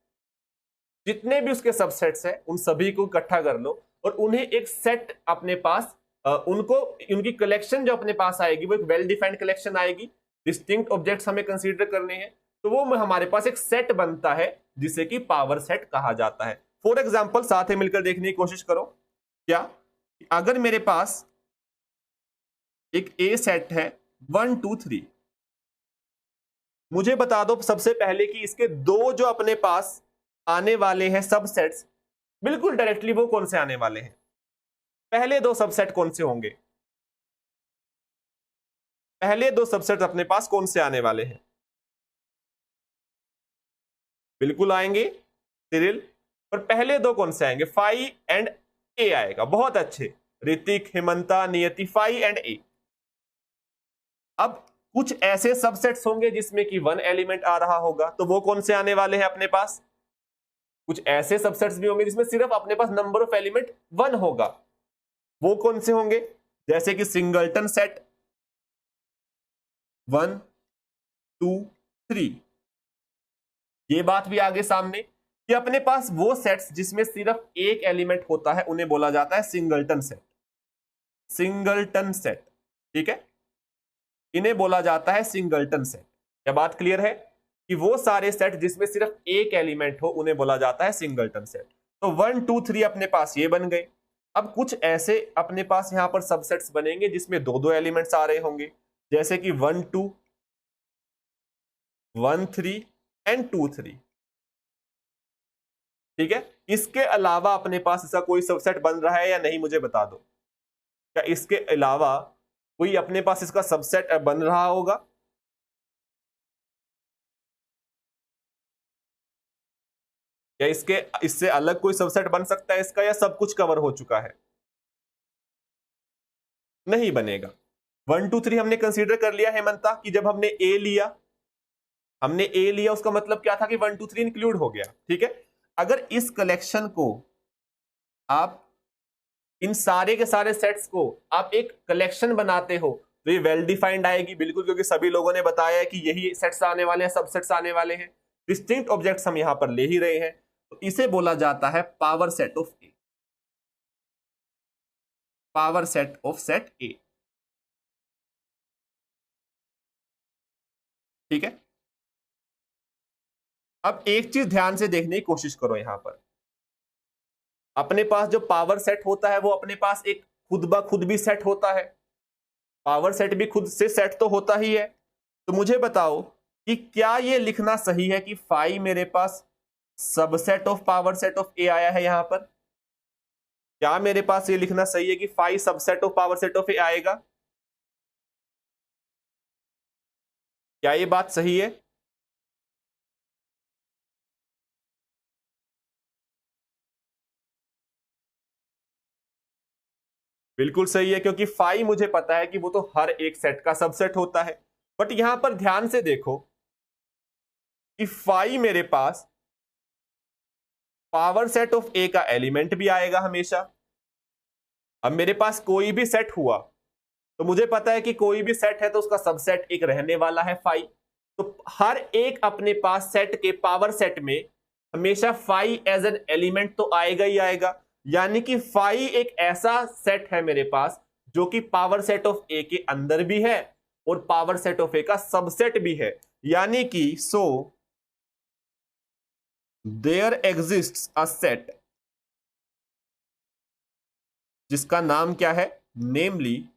जितने भी उसके सबसेट्स हैं उन सभी को इकट्ठा कर लो और उन्हें एक सेट अपने पास उनको उनकी कलेक्शन जो अपने पास आएगी वो एक वेल डिफाइंड कलेक्शन आएगी। डिस्टिंक्ट ऑब्जेक्ट्स हमें कंसीडर करने हैं, तो वो हमारे पास एक सेट बनता है जिसे कि पावर सेट कहा जाता है। फॉर एग्जाम्पल साथ में मिलकर देखने की कोशिश करो। क्या, अगर मेरे पास एक ए सेट है 1 2 3, मुझे बता दो सबसे पहले कि इसके दो जो अपने पास आने वाले हैं सबसेट्स, बिल्कुल डायरेक्टली वो कौन से आने वाले हैं? पहले दो सबसेट कौन से होंगे? पहले दो सबसेट अपने पास कौन से आने वाले हैं? बिल्कुल आएंगे सिरिल, और पहले दो कौन से आएंगे? फाई एंड ए आएगा। बहुत अच्छे ऋतिक, हेमंता, नियति, फाई एंड ए। अब कुछ ऐसे सबसेट्स होंगे जिसमें कि 1 एलिमेंट आ रहा होगा, तो वो कौन से आने वाले हैं अपने पास? कुछ ऐसे सबसेट्स भी होंगे जिसमें सिर्फ अपने पास नंबर ऑफ एलिमेंट 1 होगा, वो कौन से होंगे? जैसे कि सिंगलटन सेट 1 2 3। ये बात भी आगे सामने कि अपने पास वो सेट्स जिसमें सिर्फ एक एलिमेंट होता है उन्हें बोला जाता है सिंगलटन सेट। सिंगलटन सेट, ठीक है, इन्हें बोला जाता है सिंगलटन सेट। क्या बात क्लियर है? कि वो सारे सेट जिसमें सिर्फ एक एलिमेंट हो उन्हें बोला जाता है सिंगलटन सेट। तो 1 2 3 अपने पास ये बन गए। अब कुछ ऐसे अपने पास यहां पर सबसेट्स बनेंगे जिसमें दो दो एलिमेंट्स आ रहे होंगे, जैसे कि 1 2 1 3 एंड 2 3, ठीक है। इसके अलावा अपने पास ऐसा कोई सबसेट बन रहा है या नहीं, मुझे बता दो। क्या इसके अलावा कोई अपने पास इसका सबसेट बन रहा होगा? या इससे अलग कोई सबसेट बन सकता है इसका, या सब कुछ कवर हो चुका है? नहीं बनेगा। 1 2 3 हमने कंसीडर कर लिया हेमंता कि जब हमने ए लिया, उसका मतलब क्या था कि 1 2 3 इंक्लूड हो गया, ठीक है। अगर इस कलेक्शन को आप, इन सारे के सारे सेट्स को आप एक कलेक्शन बनाते हो, तो ये वेल डिफाइंड आएगी बिल्कुल, क्योंकि सभी लोगों ने बताया है कि यही सेट्स आने वाले हैं, सबसेट्स आने वाले हैं। डिस्टिंक्ट ऑब्जेक्ट्स हम यहां पर ले ही रहे हैं, तो इसे बोला जाता है power set of A. Power set of set A, ठीक है। अब एक चीज ध्यान से देखने की कोशिश करो, यहां पर अपने पास जो पावर सेट होता है वो अपने पास एक खुद ब खुद भी सेट होता है। पावर सेट भी खुद से सेट तो होता ही है। तो मुझे बताओ कि क्या ये लिखना सही है कि फाई मेरे पास subset of power set of A आया है यहां पर? क्या मेरे पास ये लिखना सही है कि phi subset of power set of A आएगा? क्या ये बात सही है? बिल्कुल सही है, क्योंकि फाई मुझे पता है कि वो तो हर एक सेट का सबसेट होता है। बट यहां पर ध्यान से देखो कि फाई मेरे पास पावर सेट ऑफ ए का एलिमेंट भी आएगा हमेशा। अब मेरे पास कोई भी सेट हुआ तो मुझे पता है कि कोई भी सेट है तो उसका सबसेट एक रहने वाला है फाई। तो हर एक अपने पास सेट के पावर सेट में हमेशा फाई एज एन एलिमेंट तो आएगा ही आएगा। यानी कि फाई एक ऐसा सेट है मेरे पास जो कि पावर सेट ऑफ ए के अंदर भी है और पावर सेट ऑफ ए का सबसेट भी है। यानी कि so there exists a set जिसका नाम क्या है, namely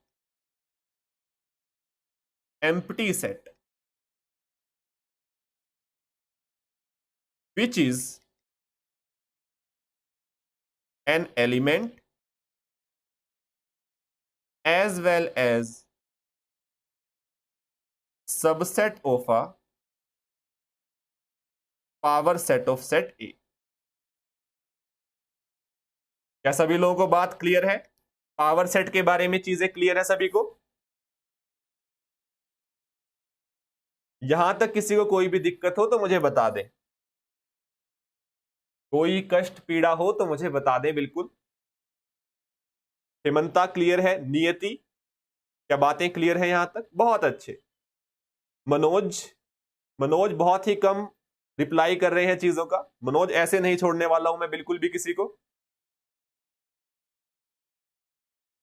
empty set, which is an element as well as subset of a power set of set A। क्या सभी लोगों को बात क्लियर है? पावर सेट के बारे में चीजें क्लियर है सभी को? यहां तक किसी को कोई भी दिक्कत हो तो मुझे बता दें, कोई कष्ट पीड़ा हो तो मुझे बता दें बिल्कुल। हेमंता क्लियर है, नियति क्या बातें क्लियर है यहां तक? बहुत अच्छे। मनोज, मनोज बहुत ही कम रिप्लाई कर रहे हैं चीजों का। मनोज ऐसे नहीं छोड़ने वाला हूं मैं बिल्कुल भी किसी को।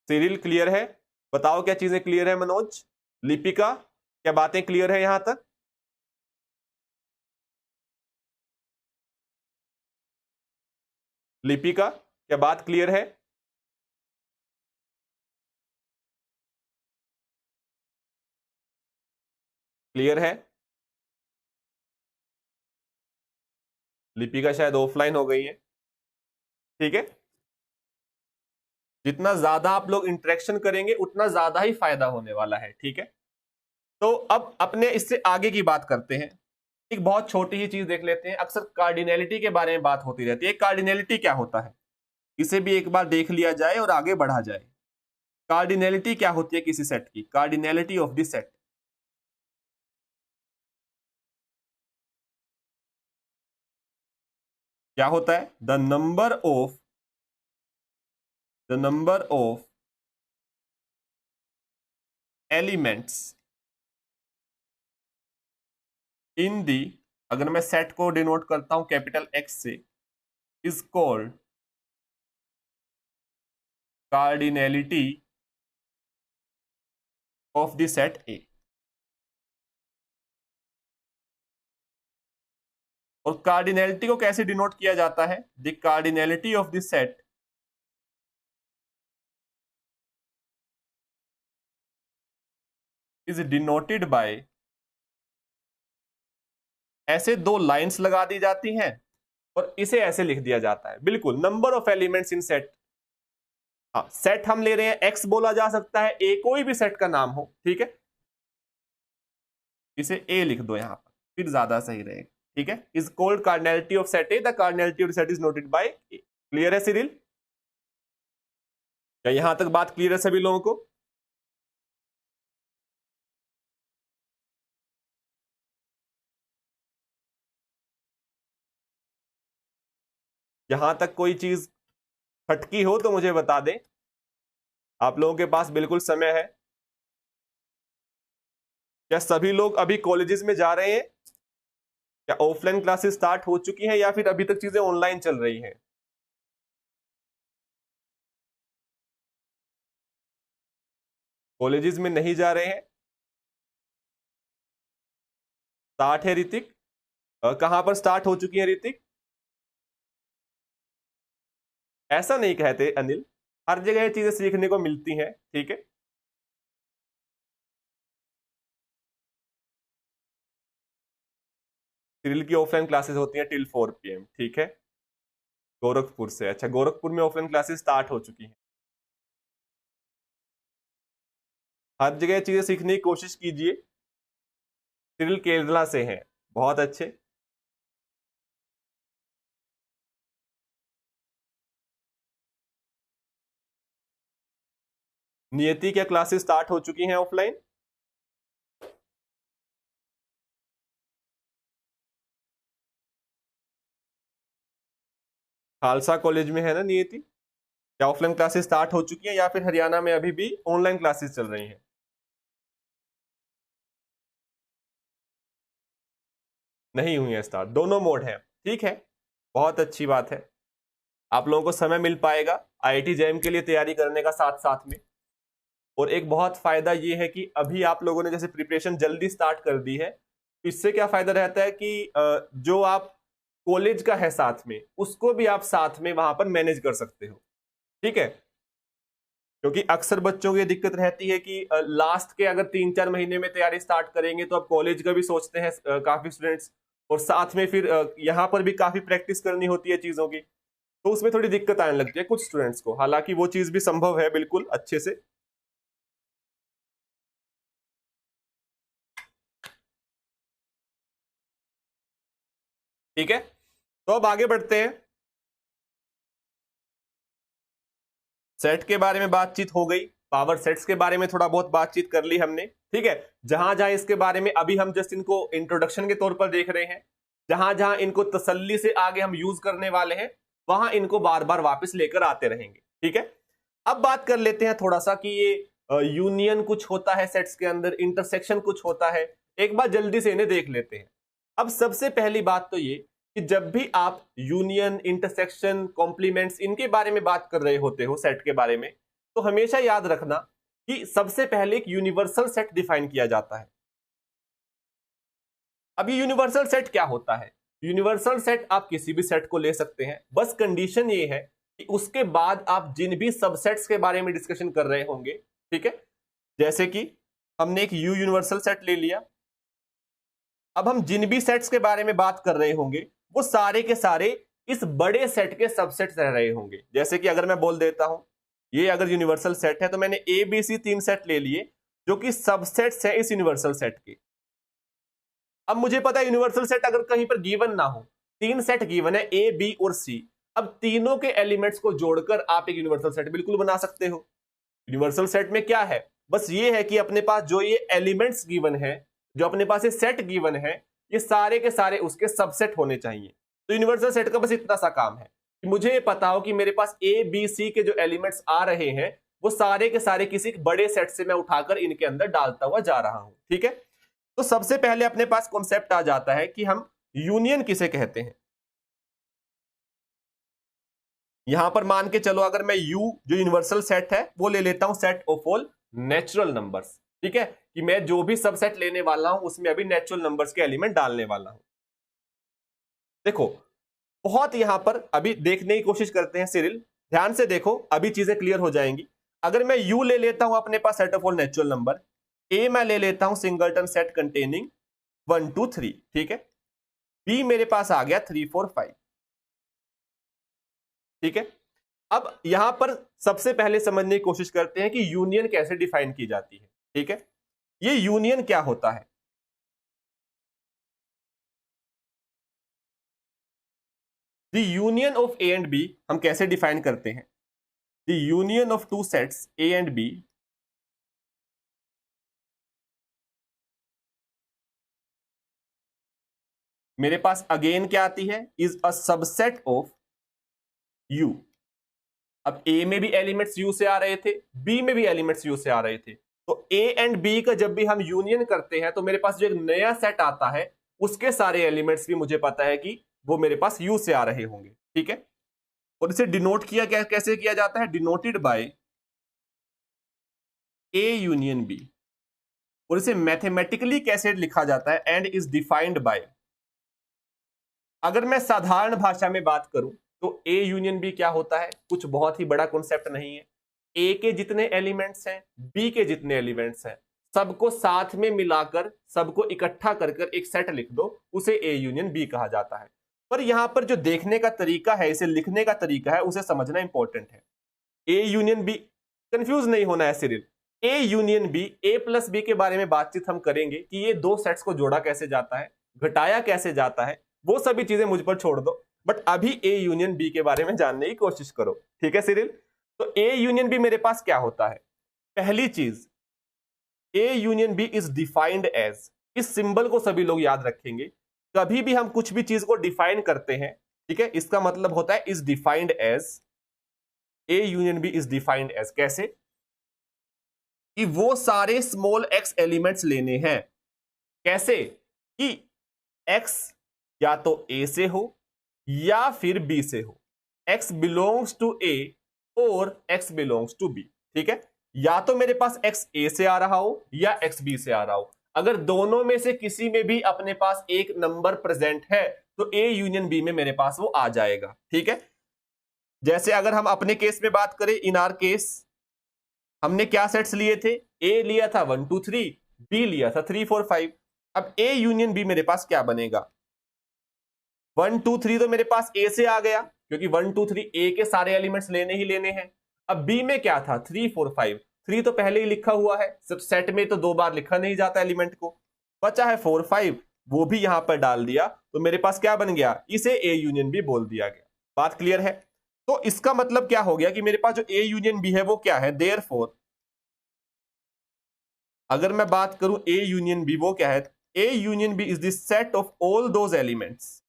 सिरिल क्लियर है, बताओ क्या चीजें क्लियर है मनोज? लिपिका क्या बातें क्लियर है यहां तक? लिपिका, क्या बात क्लियर है? क्लियर है? लिपिका शायद ऑफलाइन हो गई है। ठीक है, जितना ज्यादा आप लोग इंटरेक्शन करेंगे उतना ज्यादा ही फायदा होने वाला है। ठीक है, तो अब अपने इससे आगे की बात करते हैं। एक बहुत छोटी ही चीज देख लेते हैं। अक्सर कार्डिनैलिटी के बारे में बात होती रहती है। कार्डिनैलिटी क्या होता है, इसे भी एक बार देख लिया जाए और आगे बढ़ा जाए। कार्डिनैलिटी क्या होती है किसी सेट की? कार्डिनैलिटी ऑफ द सेट क्या होता है? The number of elements in the, अगर मैं सेट को डिनोट करता हूं कैपिटल एक्स से, is called cardinality of the set A. और कार्डिनैलिटी को कैसे डिनोट किया जाता है? The cardinality of the set is denoted by, ऐसे दो लाइंस लगा दी जाती हैं और इसे ऐसे लिख दिया जाता है। बिल्कुल, number of elements in set. हाँ, सेट हम ले रहे हैं, एक्स बोला जा सकता है, ए कोई भी सेट का नाम हो। ठीक है, इसे ए लिख दो यहां पर, फिर ज्यादा सही रहेगा। ठीक है, is called cardinality of set A, the cardinality of set is noted bye A. Clear है सिरिल? क्या यहां तक बात क्लियर है सभी लोगों को? यहां तक कोई चीज खटकी हो तो मुझे बता दें, आप लोगों के पास बिल्कुल समय है। क्या सभी लोग अभी कॉलेजेस में जा रहे हैं? क्या ऑफलाइन क्लासेस स्टार्ट हो चुकी हैं या फिर अभी तक चीजें ऑनलाइन चल रही हैं? कॉलेजेस में नहीं जा रहे हैं? स्टार्ट है ऋतिक? कहां पर स्टार्ट हो चुकी है ऋतिक? ऐसा नहीं कहते अनिल, हर जगह ये चीजें सीखने को मिलती हैं। ठीक है, सिरिल की ऑफलाइन क्लासेस होती हैं टिल 4 PM। ठीक है, गोरखपुर से। अच्छा, गोरखपुर में ऑफलाइन क्लासेस स्टार्ट हो चुकी हैं। हर जगह चीजें सीखने की कोशिश कीजिए। सिरिल केरला से हैं, बहुत अच्छे। नियति, क्या क्लासेस स्टार्ट हो चुकी हैं ऑफलाइन? खालसा कॉलेज में है ना नियति? क्या ऑफलाइन क्लासेस स्टार्ट हो चुकी हैं या फिर हरियाणा में अभी भी ऑनलाइन क्लासेस चल रही हैं? नहीं हुई है स्टार्ट, दोनों मोड हैं। ठीक है, बहुत अच्छी बात है। आप लोगों को समय मिल पाएगा IIT जैम के लिए तैयारी करने का साथ साथ में। और एक बहुत फायदा ये है कि अभी आप लोगों ने जैसे प्रिपरेशन जल्दी स्टार्ट कर दी है, इससे क्या फायदा रहता है कि जो आप कॉलेज का है साथ में, उसको भी आप साथ में वहां पर मैनेज कर सकते हो। ठीक है, क्योंकि अक्सर बच्चों को ये दिक्कत रहती है कि लास्ट के अगर 3-4 महीने में तैयारी स्टार्ट करेंगे तो अब कॉलेज का भी सोचते हैं काफी स्टूडेंट्स, और साथ में फिर यहाँ पर भी काफी प्रैक्टिस करनी होती है चीजों की, तो उसमें थोड़ी दिक्कत आने लगती है कुछ स्टूडेंट्स को। हालांकि वो चीज भी संभव है बिल्कुल अच्छे से। ठीक है, तो अब आगे बढ़ते हैं। सेट के बारे में बातचीत हो गई, पावर सेट्स के बारे में थोड़ा बहुत बातचीत कर ली हमने। ठीक है, जहां जहां इसके बारे में अभी हम जस्ट इनको इंट्रोडक्शन के तौर पर देख रहे हैं, जहां जहां इनको तसल्ली से आगे हम यूज करने वाले हैं, वहां इनको बार बार वापस लेकर आते रहेंगे। ठीक है, अब बात कर लेते हैं थोड़ा सा कि ये यूनियन कुछ होता है सेट्स के अंदर, इंटरसेक्शन कुछ होता है। एक बार जल्दी से इन्हें देख लेते हैं। अब सबसे पहली बात तो ये कि जब भी आप यूनियन, इंटरसेक्शन, कॉम्प्लीमेंट्स, इनके बारे में बात कर रहे होते हो सेट के बारे में, तो हमेशा याद रखना कि सबसे पहले एक यूनिवर्सल सेट डिफाइन किया जाता है। अब ये यूनिवर्सल सेट क्या होता है? यूनिवर्सल सेट आप किसी भी सेट को ले सकते हैं, बस कंडीशन ये है कि उसके बाद आप जिन भी सबसेट्स के बारे में डिस्कशन कर रहे होंगे, ठीक है, जैसे कि हमने एक यू यूनिवर्सल सेट ले लिया, अब हम जिन भी सेट्स के बारे में बात कर रहे होंगे वो सारे के सारे इस बड़े सेट के सबसेट्स रह रहे होंगे। जैसे कि अगर मैं बोल देता हूं ये अगर यूनिवर्सल सेट है तो मैंने ए बी सी 3 सेट ले लिए जो कि सबसेट्स है इस यूनिवर्सल सेट के। अब मुझे पता है यूनिवर्सल सेट अगर कहीं पर गिवन ना हो, 3 सेट गिवन है ए बी और सी, अब तीनों के एलिमेंट्स को जोड़कर आप एक यूनिवर्सल सेट बिल्कुल बना सकते हो। यूनिवर्सल सेट में क्या है, बस ये है कि अपने पास जो ये एलिमेंट्स गिवन है, जो अपने पास ये सेट गिवन है, ये सारे के सारे उसके सबसेट होने चाहिए। तो यूनिवर्सल सेट का बस इतना सा काम है कि मुझे ये पता हो कि मेरे पास ए बी सी के जो एलिमेंट्स आ रहे हैं वो सारे के सारे किसी बड़े सेट से मैं उठाकर इनके अंदर डालता हुआ जा रहा हूं, ठीक है। तो सबसे पहले अपने पास कॉन्सेप्ट आ जाता है कि हम यूनियन किसे कहते हैं। यहां पर मान के चलो अगर मैं यू जो यूनिवर्सल सेट है वो ले लेता हूं set of all natural numbers, ठीक है, कि मैं जो भी सबसेट लेने वाला हूं उसमें अभी नेचुरल नंबर्स के एलिमेंट डालने वाला हूं। देखो बहुत यहां पर अभी देखने की कोशिश करते हैं सिरिल, ध्यान से देखो अभी चीजें क्लियर हो जाएंगी। अगर मैं यू ले लेता हूं अपने पास set of all natural number, A मैं ले लेता हूं सिंगलटन सेट कंटेनिंग 1 2 3, ठीक है, बी मेरे पास आ गया 3 4 5, ठीक है। अब यहां पर सबसे पहले समझने की कोशिश करते हैं कि यूनियन कैसे डिफाइन की जाती है, ठीक है। ये यूनियन क्या होता है, the union of A and B हम कैसे डिफाइन करते हैं, the union of two sets A and B मेरे पास अगेन क्या आती है, is a subset of U. अब ए में भी एलिमेंट्स यू से आ रहे थे, बी में भी एलिमेंट्स यू से आ रहे थे, तो ए एंड बी का जब भी हम यूनियन करते हैं तो मेरे पास जो एक नया सेट आता है उसके सारे एलिमेंट्स भी मुझे पता है कि वो मेरे पास यू से आ रहे होंगे, ठीक है। और इसे डिनोट किया कैसे किया जाता है, denoted by A union B. और इसे मैथमेटिकली कैसे लिखा जाता है, एंड इज डिफाइंड बाय, अगर मैं साधारण भाषा में बात करूं तो ए यूनियन बी क्या होता है, कुछ बहुत ही बड़ा कॉन्सेप्ट नहीं है। ए के जितने एलिमेंट्स हैं, बी के जितने एलिमेंट्स हैं, सबको साथ में मिलाकर सबको इकट्ठा कर एक सेट लिख दो, उसे ए यूनियन बी कहा जाता है। पर यहां पर जो देखने का तरीका है, इसे लिखने का तरीका है, उसे समझना इंपॉर्टेंट है। ए यूनियन बी, कंफ्यूज नहीं होना है सिर्फ, A union B, A plus B के बारे में बातचीत हम करेंगे कि ये दो सेट्स को जोड़ा कैसे जाता है, घटाया कैसे जाता है, वो सभी चीजें मुझ पर छोड़ दो, बट अभी ए यूनियन बी के बारे में जानने की कोशिश करो, ठीक है सिरिल। तो ए यूनियन बी मेरे पास क्या होता है, पहली चीज A union B is defined as, इस सिंबल को सभी लोग याद रखेंगे, कभी भी हम कुछ भी चीज को डिफाइन करते हैं, ठीक है, इसका मतलब होता है is defined as, A union B is defined as कैसे, कि वो सारे स्मॉल एक्स एलिमेंट्स लेने हैं। कैसे, कि एक्स या तो ए से हो या फिर बी से हो, x बिलोंग्स टू ए और x बिलोंग्स टू बी, ठीक है, या तो मेरे पास x a से आ रहा हो या x b से आ रहा हो, अगर दोनों में से किसी में भी अपने पास एक नंबर प्रेजेंट है तो a यूनियन b में मेरे पास वो आ जाएगा, ठीक है। जैसे अगर हम अपने केस में बात करें, इन आर केस हमने क्या सेट्स लिए थे, a लिया था 1 2 3, b लिया था 3 4 5, अब a यूनियन b मेरे पास क्या बनेगा, 1 2 3 तो मेरे पास ए से आ गया क्योंकि 1 2 3 ए के सारे एलिमेंट्स लेने ही लेने हैं। अब बी में क्या था, 3 4 5, 3 तो पहले ही लिखा हुआ है, सब सेट में तो दो बार लिखा नहीं जाता एलिमेंट को, बचा है 4 5, वो भी यहां पर डाल दिया, तो मेरे पास क्या बन गया, इसे ए यूनियन बी बोल दिया गया। बात क्लियर है। तो इसका मतलब क्या हो गया कि मेरे पास जो ए यूनियन बी है वो क्या है, देयरफॉर अगर मैं बात करूं ए यूनियन बी वो क्या है, A union B is the set of all those elements,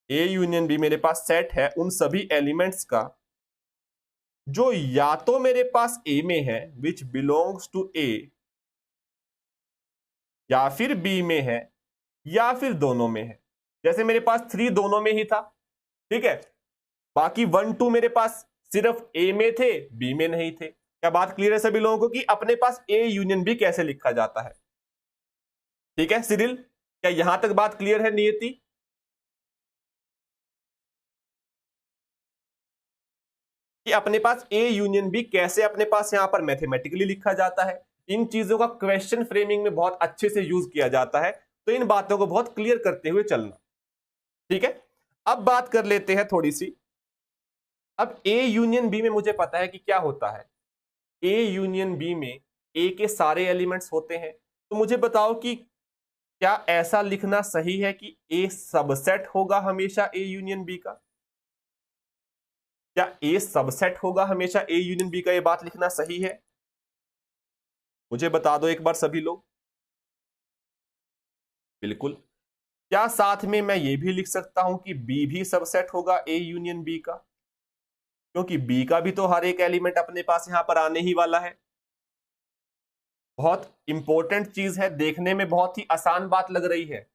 A union B मेरे पास सेट है उन सभी एलिमेंट्स का जो या तो मेरे पास ए में है विच बिलोंग्स टू ए, या फिर बी में है, या फिर दोनों में है। जैसे मेरे पास 3 दोनों में ही था, ठीक है, बाकी 1 2 मेरे पास सिर्फ ए में थे, बी में नहीं थे। क्या बात क्लियर है सभी लोगों को कि अपने पास ए यूनियन बी कैसे लिखा जाता है, ठीक है सिरिल, क्या यहां तक बात क्लियर है नियति? कि अपने पास ए यूनियन बी कैसे अपने पास यहां पर मैथमेटिकली लिखा जाता है, इन चीजों का क्वेश्चन फ्रेमिंग में बहुत अच्छे से यूज किया जाता है, तो इन बातों को बहुत क्लियर करते हुए चलना। ठीक है, अब बात कर लेते हैं थोड़ी सी। अब ए यूनियन बी में मुझे पता है कि क्या होता है, ए यूनियन बी में ए के सारे एलिमेंट्स होते हैं, तो मुझे बताओ कि क्या ऐसा लिखना सही है कि ए सबसेट होगा हमेशा ए यूनियन बी का? क्या ए सबसेट होगा हमेशा ए यूनियन बी का? ये बात लिखना सही है? मुझे बता दो एक बार सभी लोग। बिल्कुल। क्या साथ में मैं ये भी लिख सकता हूं कि बी भी सबसेट होगा ए यूनियन बी का? क्योंकि बी का भी तो हर एक एलिमेंट अपने पास यहां पर आने ही वाला है। बहुत इंपॉर्टेंट चीज है, देखने में बहुत ही आसान बात लग रही है,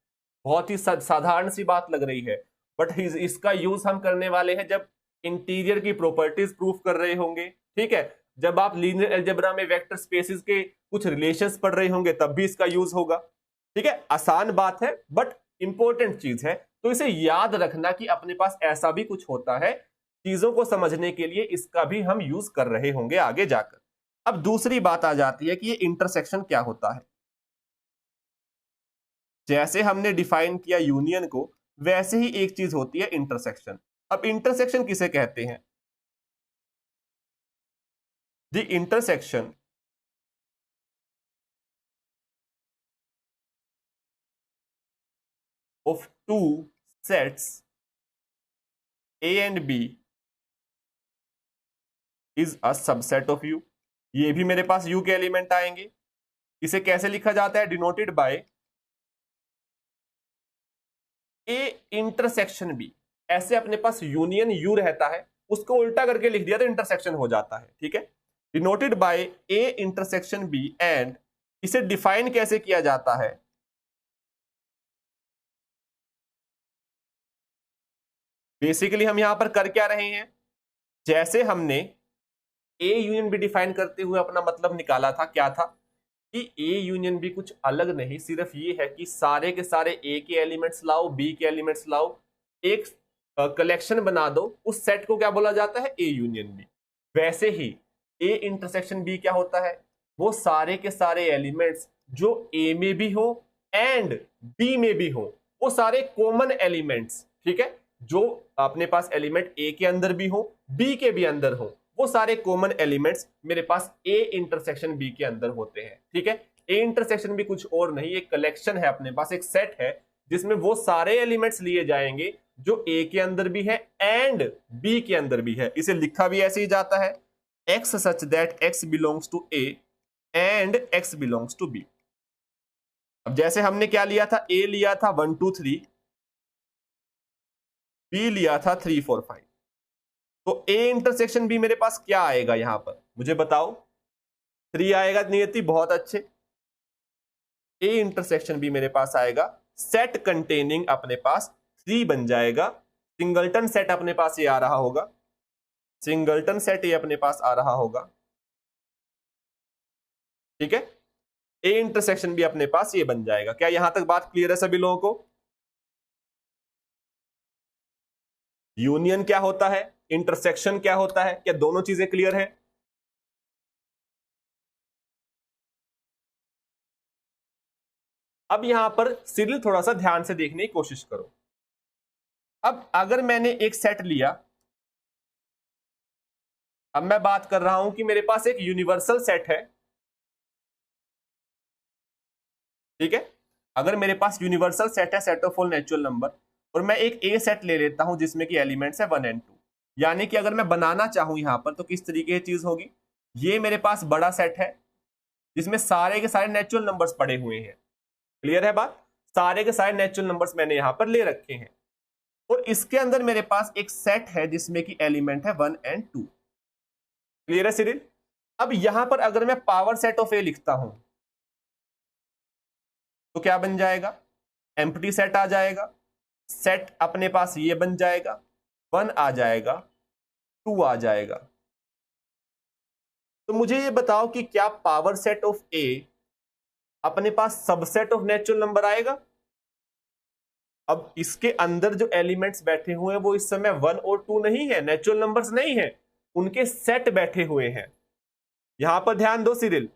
बहुत ही साधारण सी बात लग रही है, बट इसका यूज हम करने वाले हैं जब इंटीरियर की प्रॉपर्टीज प्रूफ कर रहे होंगे। ठीक है, जब आप लीनियर अलजेब्रा में वेक्टर स्पेसेस के कुछ रिलेशंस पढ़ रहे होंगे तब भी इसका यूज होगा। ठीक है, आसान बात है बट इंपॉर्टेंट चीज है, तो इसे याद रखना कि अपने पास ऐसा भी कुछ होता है। चीजों को समझने के लिए इसका भी हम यूज कर रहे होंगे आगे जाकर। अब दूसरी बात आ जाती है कि ये इंटरसेक्शन क्या होता है। जैसे हमने डिफाइन किया यूनियन को, वैसे ही एक चीज होती है इंटरसेक्शन। अब इंटरसेक्शन किसे कहते हैं? The intersection of two sets A and B is a subset of U. ये भी मेरे पास यू के एलिमेंट आएंगे। इसे कैसे लिखा जाता है? Denoted by A intersection B. ऐसे अपने पास यूनियन यू रहता है, उसको उल्टा करके लिख दिया तो इंटरसेक्शन हो जाता है। ठीक है, denoted by A intersection B and इसे डिफाइन कैसे किया जाता है? बेसिकली हम यहां पर कर क्या रहे हैं, जैसे हमने ए यूनियन बी डिफाइन करते हुए अपना मतलब निकाला था, क्या था कि ए यूनियन बी कुछ अलग नहीं, सिर्फ ये है कि सारे के सारे ए के एलिमेंट्स लाओ, बी के एलिमेंट्स लाओ, एक कलेक्शन बना दो, उस सेट को क्या बोला जाता है? A union B. वैसे ही ए इंटरसेक्शन बी क्या होता है? वो सारे के सारे एलिमेंट्स जो ए में भी हो एंड बी में भी हो, वो सारे कॉमन एलिमेंट्स, ठीक है, जो अपने पास एलिमेंट ए के अंदर भी हो बी के भी अंदर हो, वो सारे कॉमन एलिमेंट्स मेरे पास ए इंटरसेक्शन बी के अंदर होते हैं। ठीक है, ए इंटरसेक्शन भी कुछ और नहीं, एक कलेक्शन है अपने पास, एक सेट है जिसमें वो सारे एलिमेंट्स लिए जाएंगे जो ए के अंदर भी है एंड बी के अंदर भी है। इसे लिखा भी ऐसे ही जाता है, x such that x belongs to A and x belongs to B। अब जैसे हमने क्या लिया था, A लिया था 1 2 3, B लिया था 3 4 5, तो A इंटरसेक्शन B मेरे पास क्या आएगा यहां पर? मुझे बताओ। 3 आएगा नियति, बहुत अच्छे। A इंटरसेक्शन B मेरे पास आएगा सेट कंटेनिंग अपने पास 3 बन जाएगा। सिंगलटन सेट अपने पास ये आ रहा होगा, सिंगलटन सेट ये अपने पास आ रहा होगा। ठीक है, ए इंटरसेक्शन भी अपने पास ये बन जाएगा। क्या यहां तक बात क्लियर है सभी लोगों को? यूनियन क्या होता है, इंटरसेक्शन क्या होता है, क्या दोनों चीजें क्लियर है? अब यहां पर सिरिल थोड़ा सा ध्यान से देखने की कोशिश करो। अब अगर मैंने एक सेट लिया, अब मैं बात कर रहा हूं कि मेरे पास एक यूनिवर्सल सेट है। ठीक है, अगर मेरे पास यूनिवर्सल सेट है, set of all natural number, और मैं एक ए सेट ले लेता हूं जिसमें कि एलिमेंट्स है 1 एंड 2, यानी कि अगर मैं बनाना चाहूं यहां पर तो किस तरीके की चीज होगी? ये मेरे पास बड़ा सेट है जिसमें सारे के सारे नेचुरल नंबर्स पड़े हुए हैं। क्लियर है बात? सारे के सारे नेचुरल नंबर्स मैंने यहां पर ले रखे हैं, और इसके अंदर मेरे पास एक सेट है जिसमें कि एलिमेंट है 1 एंड 2। क्लियर है सिरिल? अब यहां पर अगर मैं पावर सेट ऑफ ए लिखता हूं तो क्या बन जाएगा? एम्प्टी सेट आ जाएगा। सेट अपने पास ये बन जाएगा, 1 आ जाएगा, 2 आ जाएगा। तो मुझे ये बताओ कि क्या पावर सेट ऑफ ए अपने पास सबसेट ऑफ नेचुरल नंबर आएगा। अब इसके अंदर जो एलिमेंट्स बैठे हुए हैं वो इस समय 1 और 2 नहीं है, नेचुरल नंबर्स नहीं है, उनके सेट बैठे हुए हैं। यहां पर ध्यान दो सिरिल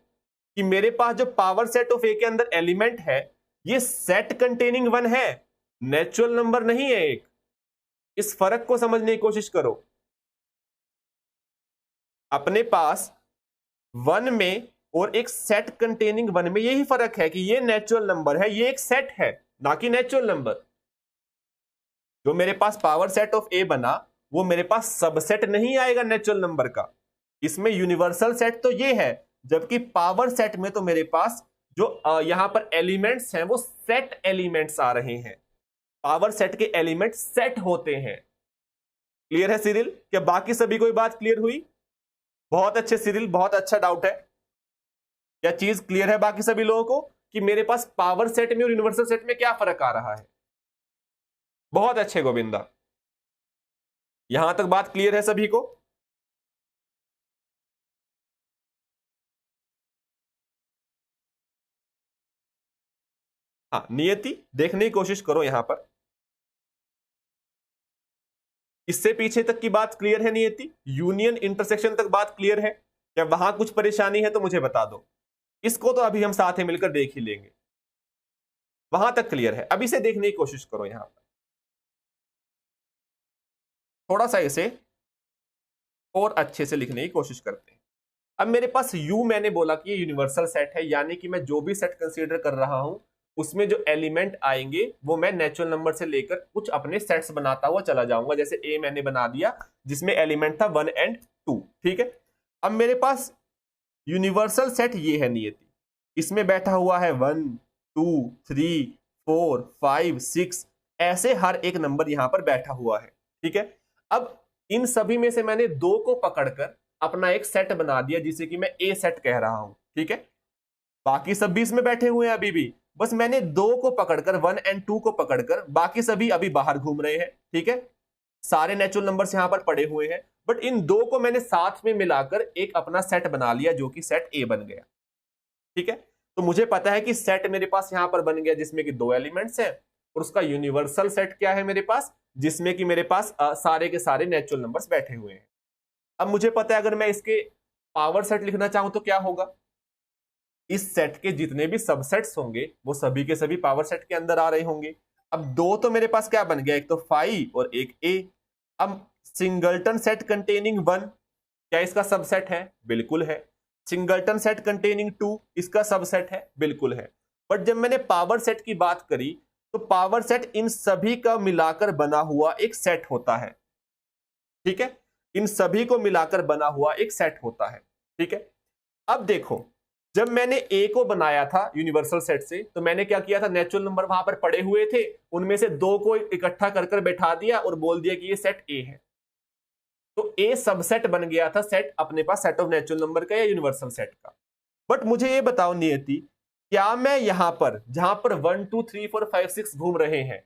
कि मेरे पास जो पावर सेट ऑफ ए के अंदर एलिमेंट है ये सेट कंटेनिंग 1 है, नेचुरल नंबर नहीं है एक। इस फर्क को समझने की कोशिश करो। अपने पास 1 में और एक सेट कंटेनिंग 1 में यही फर्क है कि ये नेचुरल नंबर है, ये एक सेट है, ना कि नेचुरल नंबर। जो मेरे पास पावर सेट ऑफ ए बना वो मेरे पास सबसेट नहीं आएगा नेचुरल नंबर का। इसमें यूनिवर्सल सेट तो ये है, जबकि पावर सेट में तो मेरे पास जो यहां पर एलिमेंट्स हैं वो सेट एलिमेंट्स आ रहे हैं। पावर सेट के एलिमेंट सेट होते हैं। क्लियर है सिरिल? क्या बाकी सभी कोई बात क्लियर हुई? बहुत अच्छे सिरिल, बहुत अच्छा डाउट है। क्या चीज क्लियर है बाकी सभी लोगों को कि मेरे पास पावर सेट में और यूनिवर्सल सेट में क्या फर्क आ रहा है? बहुत अच्छे गोविंदा, यहां तक बात क्लियर है सभी को? हाँ, नियति देखने की कोशिश करो यहां पर। इससे पीछे तक की बात क्लियर है नियति? यूनियन इंटरसेक्शन तक बात क्लियर है? क्या वहां कुछ परेशानी है तो मुझे बता दो। इसको तो अभी हम साथ में मिलकर देख ही लेंगे। वहां तक क्लियर है? अभी से देखने की कोशिश करो यहां पर, थोड़ा सा इसे और अच्छे से लिखने की कोशिश करते हैं। अब मेरे पास U मैंने बोला कि ये यूनिवर्सल सेट है, यानी कि मैं जो भी सेट कंसीडर कर रहा हूं उसमें जो एलिमेंट आएंगे वो मैं नेचुरल नंबर से लेकर कुछ अपने सेट्स बनाता हुआ चला जाऊंगा। जैसे A मैंने बना दिया जिसमें एलिमेंट था 1 और 2। ठीक है, अब मेरे पास यूनिवर्सल सेट ये है नियति, इसमें बैठा हुआ है 1 2 3 4 5 6, ऐसे हर एक नंबर यहां पर बैठा हुआ है। ठीक है, अब इन सभी में से मैंने 2 को पकड़कर अपना एक सेट बना दिया जिसे कि मैं ए सेट कह रहा हूं। ठीक है, बाकी सब भी इसमें बैठे हुए हैं अभी भी, बस मैंने 2 को पकड़कर 1 और 2 को पकड़कर, बाकी सभी अभी बाहर घूम रहे हैं। ठीक है, सारे नेचुरल नंबर्स यहां पर पड़े हुए हैं, बट इन 2 को मैंने साथ में मिलाकर एक अपना सेट बना लिया जो कि सेट ए बन गया। ठीक है, तो मुझे पता है कि सेट मेरे पास यहां पर बन गया जिसमें कि 2 एलिमेंट्स हैं, और उसका यूनिवर्सल सेट क्या है मेरे पास, जिसमें कि मेरे पास सारे के सारे नेचुरल नंबर्स बैठे हुए हैं। अब मुझे पता है अगर मैं इसके पावर सेट लिखना चाहूं तो क्या होगा, इस सेट के जितने भी सबसेट्स होंगे वो सभी के सभी पावर सेट के अंदर आ रहे होंगे। अब 2 तो मेरे पास क्या बन गया, एक तो 5 और एक ए। अब सिंगलटन सेट कंटेनिंग 1 क्या इसका सबसेट है? बिल्कुल है। सिंगलटन सेट कंटेनिंग 2 इसका सबसेट है? बिल्कुल है। बट जब मैंने पावर सेट की बात करी तो पावर सेट इन सभी का मिलाकर बना हुआ एक सेट होता है। ठीक है, इन सभी को मिलाकर बना हुआ एक सेट होता है। ठीक है, अब देखो जब मैंने ए को बनाया था यूनिवर्सल सेट से तो मैंने क्या किया था, नेचुरल नंबर वहां पर पड़े हुए थे, उनमें से 2 को इकट्ठा कर बैठा दिया और बोल दिया कि ये सेट ए है। तो ए सबसेट बन गया था सेट अपने पास, सेट ऑफ नेचुरल नंबर का या यूनिवर्सल सेट का। बट मुझे ये बताओ नियति, क्या मैं यहां पर जहां पर 1 2 3 4 5 6 घूम रहे हैं,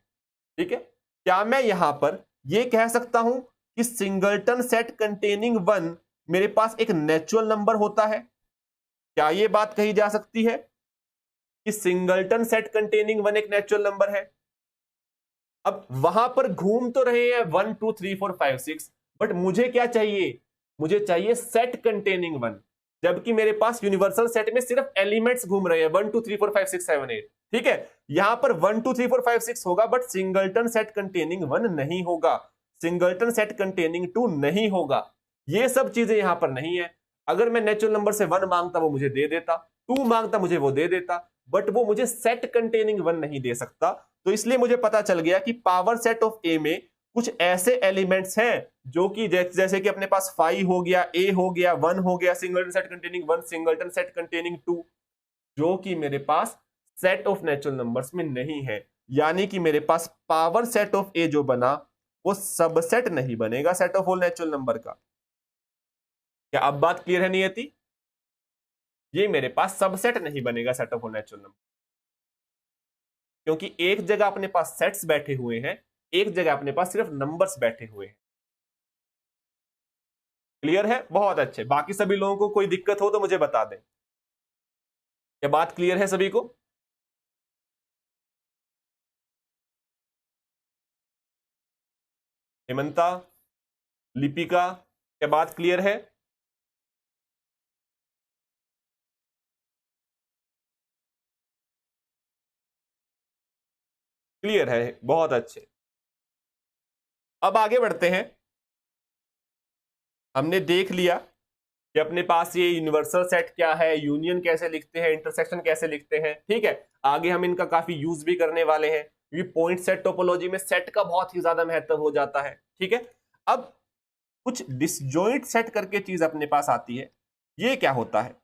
ठीक है, क्या मैं यहां पर ये कह सकता हूं कि सिंगलटन सेट कंटेनिंग 1 मेरे पास एक नेचुरल नंबर होता है? क्या ये बात कही जा सकती है कि सिंगलटन सेट कंटेनिंग 1 एक नेचुरल नंबर है? अब वहां पर घूम तो रहे हैं 1 2 3 4 5 6, बट मुझे क्या चाहिए, मुझे चाहिए सेट कंटेनिंग 1, जबकि मेरे पास यूनिवर्सल सेट में सिर्फ एलिमेंट्स घूम रहे हैं 1 2 3 4 5 6 7 8। ठीक है, यहां पर 1 2 3 4 5 6 होगा बट सिंगलटन सेट कंटेनिंग 1 नहीं होगा, सिंगलटन सेट कंटेनिंग 2 नहीं होगा। ये सब चीजें यहां पर नहीं है। अगर मैं नेचुरल नंबर से 1 मांगता वो मुझे दे देता, 2 मांगता मुझे वो दे देता, बट वो मुझे सेट कंटेनिंग 1 नहीं दे सकता। तो इसलिए मुझे पता चल गया कि पावर सेट ऑफ ए में कुछ ऐसे एलिमेंट्स हैं जो कि जैसे कि अपने पास 5 हो गया, ए हो गया, 1 हो गया, singleton set containing 1, singleton set containing 2, जो कि मेरे पास सेट ऑफ नेचुरल नंबर्स में नहीं है। यानी कि मेरे पास पावर सेट ऑफ ए जो बना वो सबसेट नहीं बनेगा set of whole natural number का। क्या अब बात क्लियर है नियति? ये मेरे पास सबसेट नहीं बनेगा set of whole natural number, क्योंकि एक जगह अपने पास सेट्स बैठे हुए हैं, एक जगह अपने पास सिर्फ नंबर्स बैठे हुए हैं। क्लियर है? बहुत अच्छे। बाकी सभी लोगों को कोई दिक्कत हो तो मुझे बता दें। क्या बात क्लियर है सभी को? हेमंता, लिपिका, क्या बात क्लियर है? क्लियर है, बहुत अच्छे। अब आगे बढ़ते हैं। हमने देख लिया कि अपने पास ये यूनिवर्सल सेट क्या है, यूनियन कैसे लिखते हैं, इंटरसेक्शन कैसे लिखते हैं, ठीक है। आगे हम इनका काफी यूज भी करने वाले हैं, क्योंकि पॉइंट सेट टोपोलॉजी में सेट का बहुत ही ज्यादा महत्व हो जाता है, ठीक है। अब कुछ डिसजॉइंट सेट करके चीज अपने पास आती है। ये क्या होता है?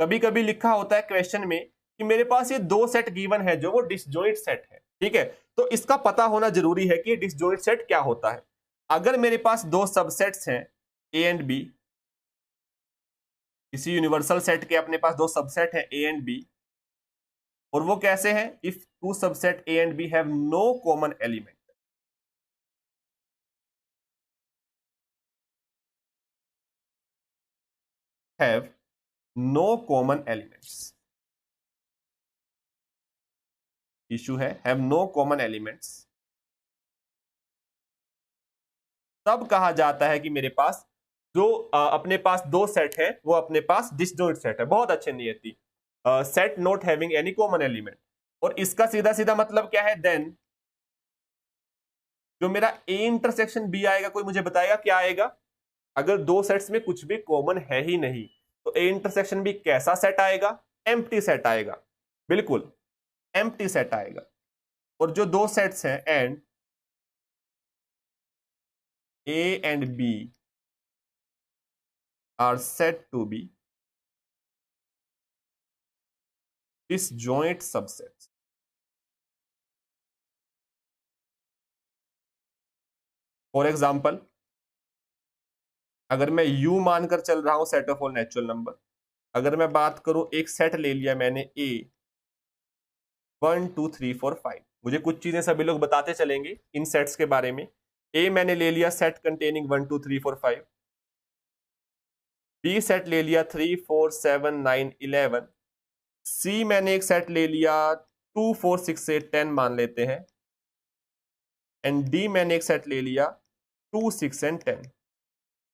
कभी कभी लिखा होता है क्वेश्चन में कि मेरे पास ये दो सेट गिवन है जो वो डिसजॉइंट सेट है, ठीक है। तो इसका पता होना जरूरी है कि डिसजॉइंट सेट क्या होता है। अगर मेरे पास दो सबसेट्स हैं ए एंड बी, किसी यूनिवर्सल सेट के अपने पास दो सबसेट हैं ए एंड बी, और वो कैसे हैं? If two subset A and B have no common element, have no common elements, इशू है हैव नो कॉमन एलिमेंट्स, तब कहा जाता है कि मेरे पास जो अपने पास दो सेट है वो अपने पास डिसजॉइंट सेट है। बहुत अच्छे नियति, set not having any common element. और इसका सीधा सीधा मतलब क्या है? देन जो मेरा ए इंटरसेक्शन बी आएगा, कोई मुझे बताएगा क्या आएगा? अगर दो सेट्स में कुछ भी कॉमन है ही नहीं तो ए इंटरसेक्शन बी कैसा सेट आएगा? एम्प्टी सेट आएगा, बिल्कुल एम्प्टी सेट आएगा। और जो दो सेट्स हैं and A and B are set to be disjoint subsets. For example, अगर मैं U मानकर चल रहा हूं set of all natural number, अगर मैं बात करूं एक सेट ले लिया मैंने A 1 2 3 4 5, मुझे कुछ चीजें सभी लोग बताते चलेंगे इन सेट्स के बारे में। A मैंने ले लिया सेट कंटेनिंग 1 2 3 4 5, B सेट ले लिया 3 4 7 9 11, C मैंने एक सेट ले लिया 2 4 6 8 10 मान लेते हैं, एंड D मैंने एक सेट ले लिया 2 6 एंड 10,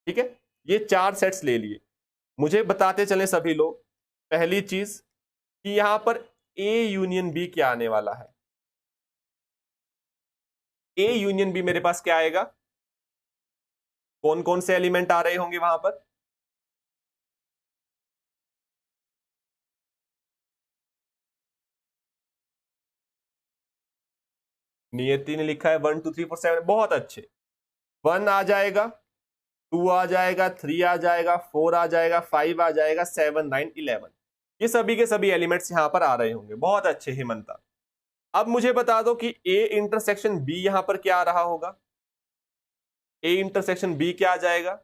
ठीक है। ये चार सेट्स ले लिए। मुझे बताते चले सभी लोग, पहली चीज कि यहां पर A यूनियन B क्या आने वाला है? A यूनियन B मेरे पास क्या आएगा? कौन कौन से एलिमेंट आ रहे होंगे वहां पर? नियति ने लिखा है 1 2 3 4 7, बहुत अच्छे। 1 आ जाएगा, 2 आ जाएगा, 3 आ जाएगा, 4 आ जाएगा, 5 आ जाएगा, 7 9 11, ये सभी के सभी एलिमेंट्स यहां पर आ रहे होंगे। बहुत अच्छे हेमंता। अब मुझे बता दो कि A इंटरसेक्शन B यहां पर क्या आ रहा होगा? A इंटरसेक्शन B क्या आ जाएगा?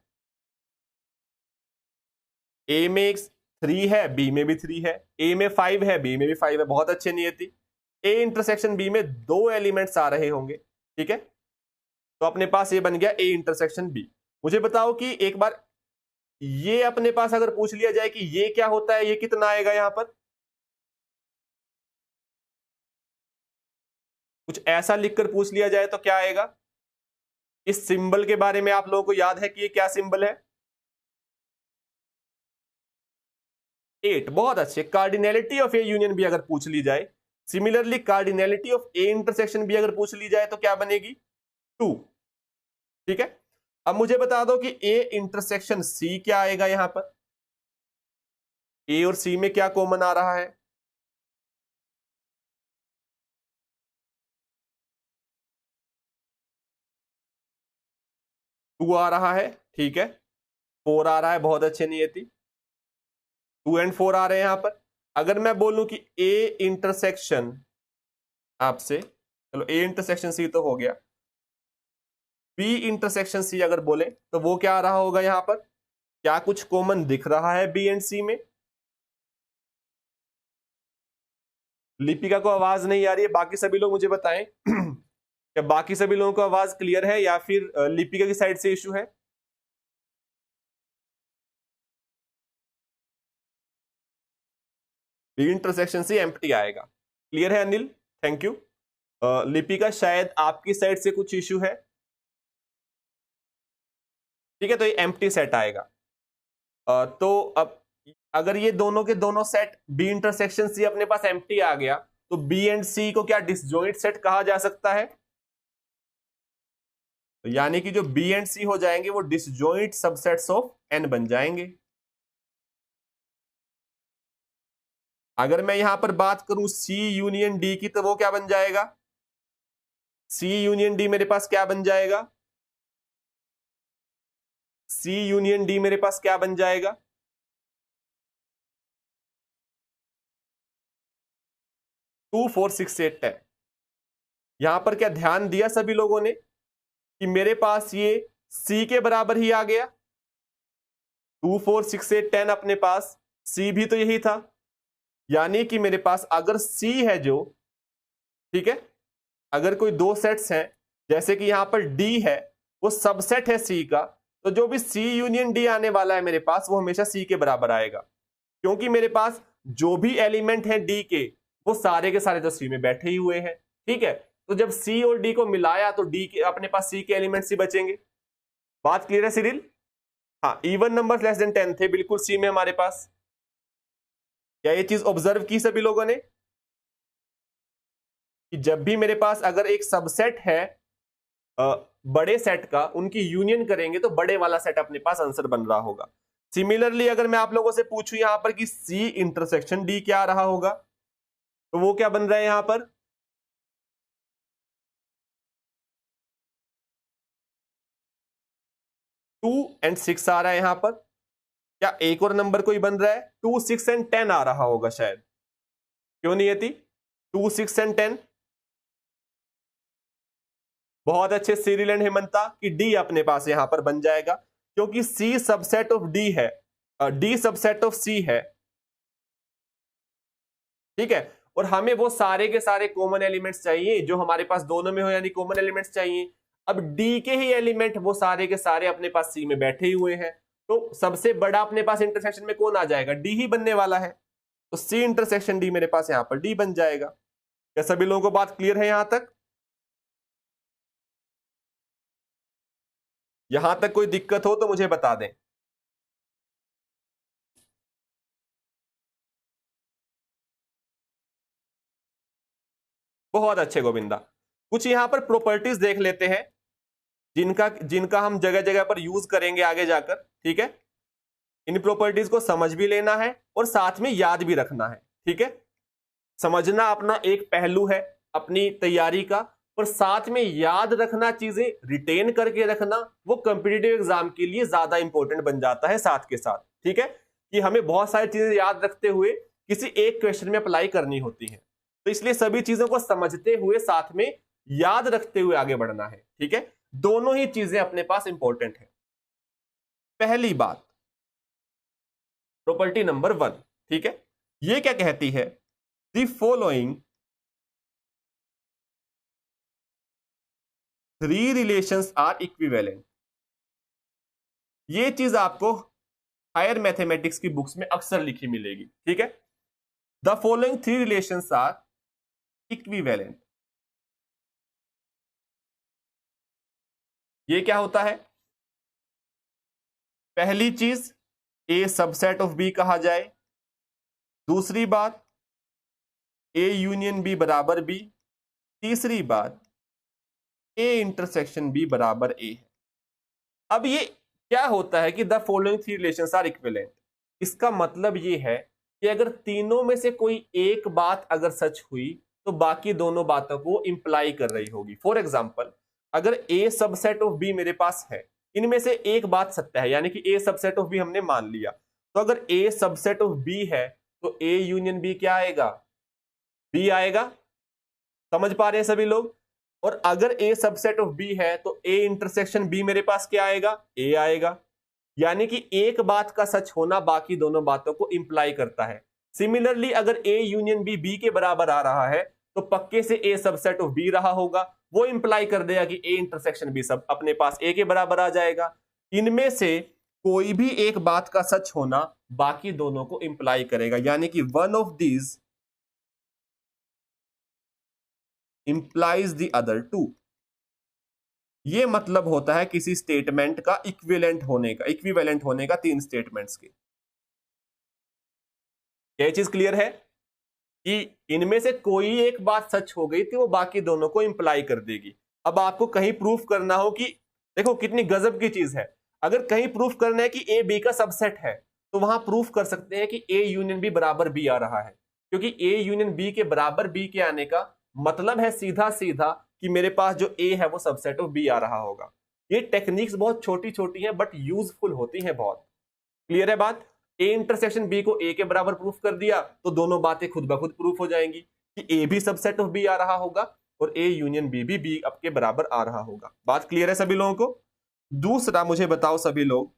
A में 3 है, B में भी 3 है, A में 5 है, B में भी 5 है, बहुत अच्छे नियति। A इंटरसेक्शन B में दो एलिमेंट्स आ रहे होंगे, ठीक है। तो अपने पास ये बन गया A इंटरसेक्शन B। मुझे बताओ कि एक बार ये अपने पास अगर पूछ लिया जाए कि ये क्या होता है, ये कितना आएगा यहां पर? कुछ ऐसा लिखकर पूछ लिया जाए तो क्या आएगा? इस सिंबल के बारे में आप लोगों को याद है कि ये क्या सिंबल है? 8, बहुत अच्छे। कार्डिनैलिटी ऑफ ए यूनियन भी अगर पूछ ली जाए, similarly cardinality of A intersection भी अगर पूछ ली जाए तो क्या बनेगी? 2, ठीक है। अब मुझे बता दो कि ए इंटरसेक्शन सी क्या आएगा यहां पर? ए और सी में क्या कॉमन आ रहा है? 2 आ रहा है, ठीक है। 4 आ रहा है, बहुत अच्छे नियति। 2 एंड 4 आ रहे हैं यहां पर। अगर मैं बोलूं कि ए इंटरसेक्शन आपसे, चलो ए इंटरसेक्शन सी तो हो गया, बी इंटरसेक्शन सी अगर बोले तो वो क्या आ रहा होगा यहां पर? क्या कुछ कॉमन दिख रहा है बी एंड सी में? लिपिका को आवाज नहीं आ रही है, बाकी सभी लोग मुझे बताएं क्या बाकी सभी लोगों को आवाज क्लियर है या फिर लिपिका की साइड से इशू है? बी इंटरसेक्शन सी एम्प्टी आएगा। क्लियर है अनिल? Thank you. लिपिका शायद आपकी साइड से कुछ इश्यू है, ठीक है, तो ये एम्प्टी सेट आएगा। तो अब अगर ये दोनों के दोनों सेट बी इंटरसेक्शन सी अपने पास एम्प्टी आ गया, तो बी एंड सी को क्या डिसजॉइंट सेट कहा जा सकता है? तो यानी कि जो बी एंड सी हो जाएंगे वो डिसजॉइंट सबसेट्स ऑफ एन बन जाएंगे। अगर मैं यहां पर बात करूं सी यूनियन डी की, तो वो क्या बन जाएगा? सी यूनियन डी मेरे पास क्या बन जाएगा? सी यूनियन डी मेरे पास क्या बन जाएगा? 2 4 6 8 10। यहां पर क्या ध्यान दिया सभी लोगों ने कि मेरे पास ये सी के बराबर ही आ गया। 2 4 6 8 10 अपने पास, सी भी तो यही था। यानी कि मेरे पास अगर सी है जो, ठीक है, अगर कोई दो सेट्स हैं, जैसे कि यहां पर डी है, वो सबसेट है सी का, तो जो भी सी यूनियन डी आने वाला है मेरे पास, वो हमेशा सी के बराबर आएगा, क्योंकि मेरे पास जो भी एलिमेंट है डी के, वो सारे के सारे तो सी में बैठे ही हुए हैं। ठीक है, तो जब सी और डी को मिलाया तो डी के अपने पास सी के एलिमेंट्स ही बचेंगे। बात क्लियर है सिरिल? हाँ, इवन नंबर लेस देन 10 थे बिल्कुल सी में हमारे पास। क्या ये चीज ऑब्जर्व की सभी लोगों ने कि जब भी मेरे पास अगर एक सबसेट है बड़े सेट का, उनकी यूनियन करेंगे तो बड़े वाला सेट अपने पास आंसर बन रहा होगा। सिमिलरली अगर मैं आप लोगों से पूछूं यहां पर कि सी इंटरसेक्शन डी क्या आ रहा होगा, तो वो क्या बन रहा है यहां पर? टू एंड 6 आ रहा है यहां पर। क्या एक और नंबर कोई बन रहा है? 2 6 एंड 10 आ रहा होगा शायद, क्यों नहीं आती? 2 6 एंड 10। बहुत अच्छे सिरिल एंड हेमंता कि डी अपने पास यहां पर बन जाएगा, क्योंकि सी सबसेट ऑफ डी है, डी सबसेट ऑफ सी है। ठीक है, और हमें वो सारे के सारे कॉमन एलिमेंट्स चाहिए जो हमारे पास दोनों में हो, यानी कॉमन एलिमेंट्स चाहिए। अब डी के ही एलिमेंट वो सारे के सारे अपने पास सी में बैठे हुए हैं, तो सबसे बड़ा अपने पास इंटरसेक्शन में कौन आ जाएगा? डी ही बनने वाला है, तो सी इंटरसेक्शन डी मेरे पास यहां पर डी बन जाएगा। क्या सभी लोगों को बात क्लियर है यहां तक? यहां तक कोई दिक्कत हो तो मुझे बता दें। बहुत अच्छे गोविंदा। कुछ यहां पर प्रॉपर्टीज देख लेते हैं जिनका जिनका हम जगह जगह पर यूज करेंगे आगे जाकर। ठीक है, इन प्रॉपर्टीज को समझ भी लेना है और साथ में याद भी रखना है। ठीक है, समझना अपना एक पहलू है अपनी तैयारी का, और साथ में याद रखना, चीजें रिटेन करके रखना, वो कॉम्पिटिटिव एग्जाम के लिए ज्यादा इंपॉर्टेंट बन जाता है साथ के साथ। ठीक है, कि हमें बहुत सारी चीजें याद रखते हुए किसी एक क्वेश्चन में अप्लाई करनी होती है, तो इसलिए सभी चीजों को समझते हुए साथ में याद रखते हुए आगे बढ़ना है। ठीक है, दोनों ही चीजें अपने पास इंपॉर्टेंट है। पहली बात, प्रॉपर्टी नंबर 1, ठीक है, ये क्या कहती है? The following 3 relations are equivalent. ये चीज आपको हायर मैथमेटिक्स की बुक्स में अक्सर लिखी मिलेगी। ठीक है, the following 3 relations are equivalent. ये क्या होता है? पहली चीज, ए सबसेट ऑफ बी कहा जाए। दूसरी बात, ए यूनियन बी बराबर बी। तीसरी बात, ए इंटरसेक्शन बी बराबर ए है। अब ये क्या होता है कि the following 3 relations are equivalent? इसका मतलब ये है कि अगर तीनों में से कोई एक बात अगर सच हुई तो बाकी दोनों बातों को इंप्लाई कर रही होगी। फॉर एग्जाम्पल, अगर ए सबसेट ऑफ बी मेरे पास है, इनमें से एक बात सत्य है, यानी कि ए सबसेट ऑफ बी हमने मान लिया, तो अगर ए सबसेट ऑफ बी है तो ए यूनियन बी क्या आएगा? बी आएगा। समझ पा रहे हैं सभी लोग? और अगर ए सबसेट ऑफ बी है तो ए इंटरसेक्शन बी मेरे पास क्या आएगा? ए आएगा। यानी कि एक बात का सच होना बाकी दोनों बातों को इंप्लाई करता है। सिमिलरली अगर ए यूनियन बी बी के बराबर आ रहा है तो पक्के से ए सबसेट ऑफ बी रहा होगा, वो इंप्लाई कर देगा कि ए इंटरसेक्शन बी सब अपने पास ए के बराबर आ जाएगा। इनमें से कोई भी एक बात का सच होना बाकी दोनों को इंप्लाई करेगा, यानी कि one of these implies the other two. ये मतलब होता है किसी स्टेटमेंट का इक्विवेलेंट होने का तीन स्टेटमेंट्स के। ये चीज क्लियर है कि इनमें से कोई एक बात सच हो गई थी, वो बाकी दोनों को इंप्लाई कर देगी। अब आपको कहीं प्रूफ करना हो कि, देखो कितनी गजब की चीज है, अगर कहीं प्रूफ करना है कि ए बी का सबसेट है, तो वहां प्रूफ कर सकते हैं कि ए यूनियन बी बराबर बी आ रहा है, क्योंकि ए यूनियन बी के बराबर बी के आने का मतलब है सीधा सीधा कि मेरे पास जो ए है वो सबसेट ऑफ बी आ रहा होगा। ये टेक्निक्स बहुत छोटी छोटी हैं बट यूजफुल होती हैं बहुत। क्लियर है बात? ए इंटरसेक्शन बी को ए के बराबर प्रूफ कर दिया तो दोनों बातें खुद ब खुद प्रूफ हो जाएंगी कि ए भी सबसेट ऑफ बी आ रहा होगा और ए यूनियन बी भी बी अब के बराबर आ रहा होगा। बात क्लियर है सभी लोगों को? दूसरा मुझे बताओ सभी लोग,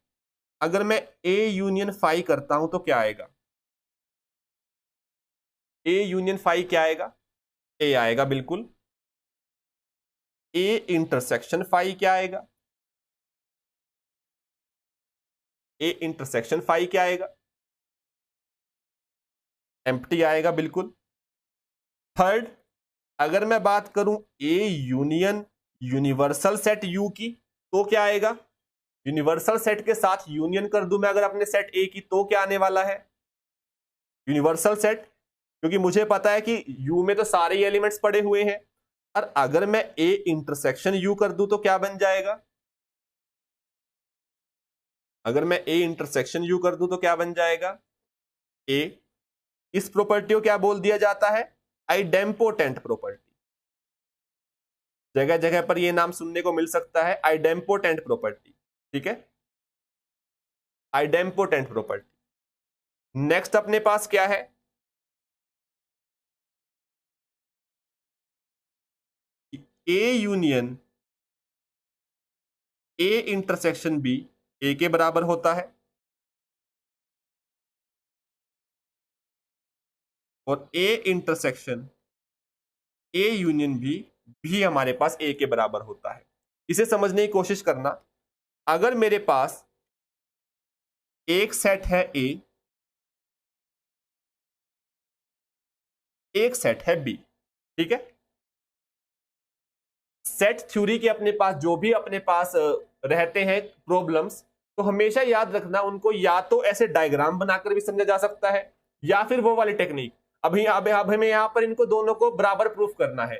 अगर मैं ए यूनियन फाई करता हूं तो क्या आएगा? ए यूनियन फाई क्या आएगा? ए आएगा बिल्कुल। ए इंटरसेक्शन फाई क्या आएगा? ए इंटरसेक्शन फाई क्या आएगा? एम्प्टी आएगा बिल्कुल। थर्ड, अगर मैं बात करूं A union universal set you की तो क्या आएगा? यूनिवर्सल सेट के साथ यूनियन कर दूं मैं अगर अपने सेट ए की तो क्या आने वाला है? यूनिवर्सल सेट, क्योंकि मुझे पता है कि यू में तो सारे एलिमेंट्स पड़े हुए हैं। और अगर मैं ए इंटरसेक्शन यू कर दूं तो क्या बन जाएगा? अगर मैं ए इंटरसेक्शन यू कर दूं तो क्या बन जाएगा? ए, इस प्रॉपर्टी को क्या बोल दिया जाता है? Idempotent property. जगह जगह पर यह नाम सुनने को मिल सकता है, आइडेम्पोटेंट प्रॉपर्टी। ठीक है, आइडेम्पोटेंट प्रॉपर्टी। नेक्स्ट अपने पास क्या है? A union A intersection B A के बराबर होता है और A intersection A union B भी हमारे पास ए के बराबर होता है। इसे समझने की कोशिश करना। अगर मेरे पास एक सेट है ए, एक सेट है बी, ठीक है, सेट थ्योरी के अपने पास जो भी अपने पास रहते हैं प्रॉब्लम्स, तो हमेशा याद रखना उनको या तो ऐसे डायग्राम बनाकर भी समझा जा सकता है या फिर वो वाली टेक्निक। अभी अब हमें यहां पर इनको दोनों को बराबर प्रूफ करना है,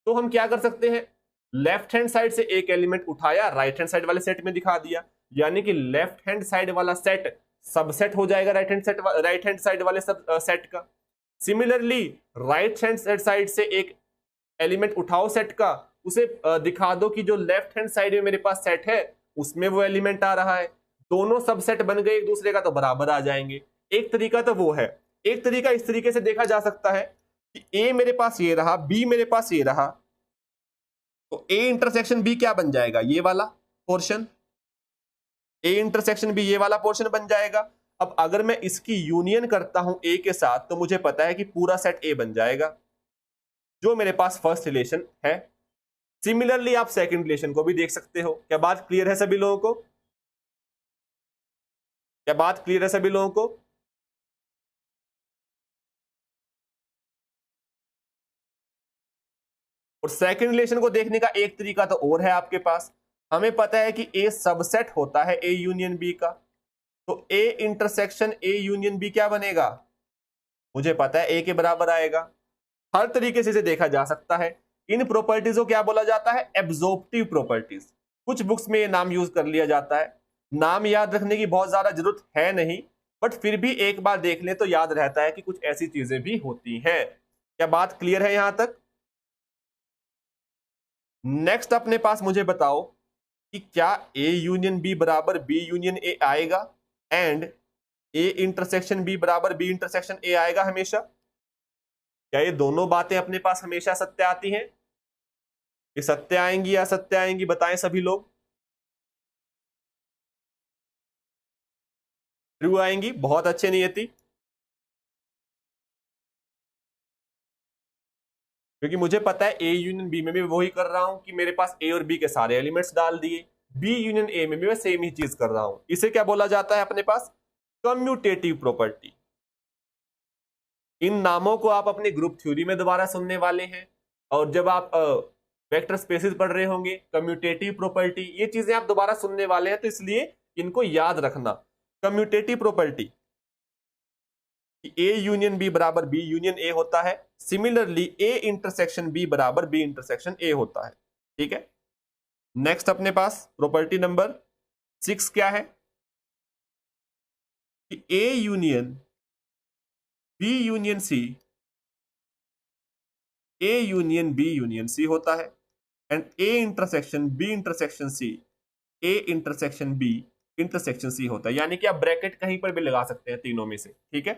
तो हम क्या कर सकते हैं? लेफ्ट हैंड साइड से एक एलिमेंट उठाया, राइट हैंड साइड वाले सेट में दिखा दिया, यानी कि लेफ्ट हैंड साइड वाला सेट सबसेट हो जाएगा राइट हैंड साइड वाले सब सेट का। सिमिलरली राइट हैंड साइड से एक एलिमेंट उठाओ सेट का, उसे दिखा दो कि जो लेफ्ट हैंड साइड में मेरे पास सेट है उसमें वो एलिमेंट आ रहा है, दोनों सबसेट बन गए एक दूसरे का तो बराबर आ जाएंगे। एक तरीका तो वो है। एक तरीका इस तरीके से देखा जा सकता है कि ए मेरे पास ये रहा, बी मेरे पास ये रहा, तो ए इंटरसेक्शन बी क्या बन जाएगा? ये वाला पोर्शन। ए इंटरसेक्शन बी ये वाला पोर्शन बन जाएगा। अब अगर मैं इसकी यूनियन करता हूं ए के साथ तो मुझे पता है कि पूरा सेट ए बन जाएगा, जो मेरे पास फर्स्ट रिलेशन है। सिमिलरली आप सेकंड रिलेशन को भी देख सकते हो। क्या बात क्लियर है सभी लोगों को? क्या बात क्लियर है सभी लोगों को? और सेकंड रिलेशन को देखने का एक तरीका तो और है आपके पास। हमें पता है कि ए सबसेट होता है ए यूनियन बी का, तो A intersection A union B क्या बनेगा? मुझे पता है ए के बराबर आएगा। हर तरीके से इसे देखा जा सकता है। इन प्रॉपर्टीज को क्या बोला जाता है? Absorptive properties. कुछ बुक्स में ये नाम यूज कर लिया जाता है। नाम याद रखने की बहुत ज्यादा जरूरत है नहीं, बट फिर भी एक बार देख ले तो याद रहता है कि कुछ ऐसी चीजें भी होती हैं। क्या बात क्लियर है यहां तक? नेक्स्ट अपने पास मुझे बताओ कि क्या ए यूनियन बी बराबर बी यूनियन ए आएगा एंड ए इंटरसेक्शन बी बराबर बी इंटरसेक्शन ए आएगा हमेशा? क्या ये दोनों बातें अपने पास हमेशा सत्य आती हैं? ये सत्य आएंगी या असत्य आएंगी, बताएं सभी लोग। ट्रू आएंगी, बहुत अच्छे नियति। क्योंकि मुझे पता है ए यूनियन बी में भी वही कर रहा हूं कि मेरे पास ए और बी के सारे एलिमेंट्स डाल दिए, बी यूनियन ए में भी मैं सेम ही चीज कर रहा हूं। इसे क्या बोला जाता है अपने पास? Commutative property. इन नामों को आप अपने ग्रुप थ्योरी में दोबारा सुनने वाले हैं, और जब आप वेक्टर स्पेसेस पढ़ रहे होंगे, कम्यूटेटिव प्रॉपर्टी, ये चीजें आप दोबारा सुनने वाले हैं, तो इसलिए इनको याद रखना। Commutative property, A union B बराबर बी यूनियन ए होता है। सिमिलरली ए इंटरसेक्शन बी बराबर बी इंटरसेक्शन ए होता है। ठीक है, नेक्स्ट अपने पास प्रॉपर्टी नंबर 6 क्या है कि A union B union C, A union B union C होता है, and A intersection B intersection C, A intersection B intersection C होता है। यानी कि आप ब्रैकेट कहीं पर भी लगा सकते हैं तीनों में से। ठीक है,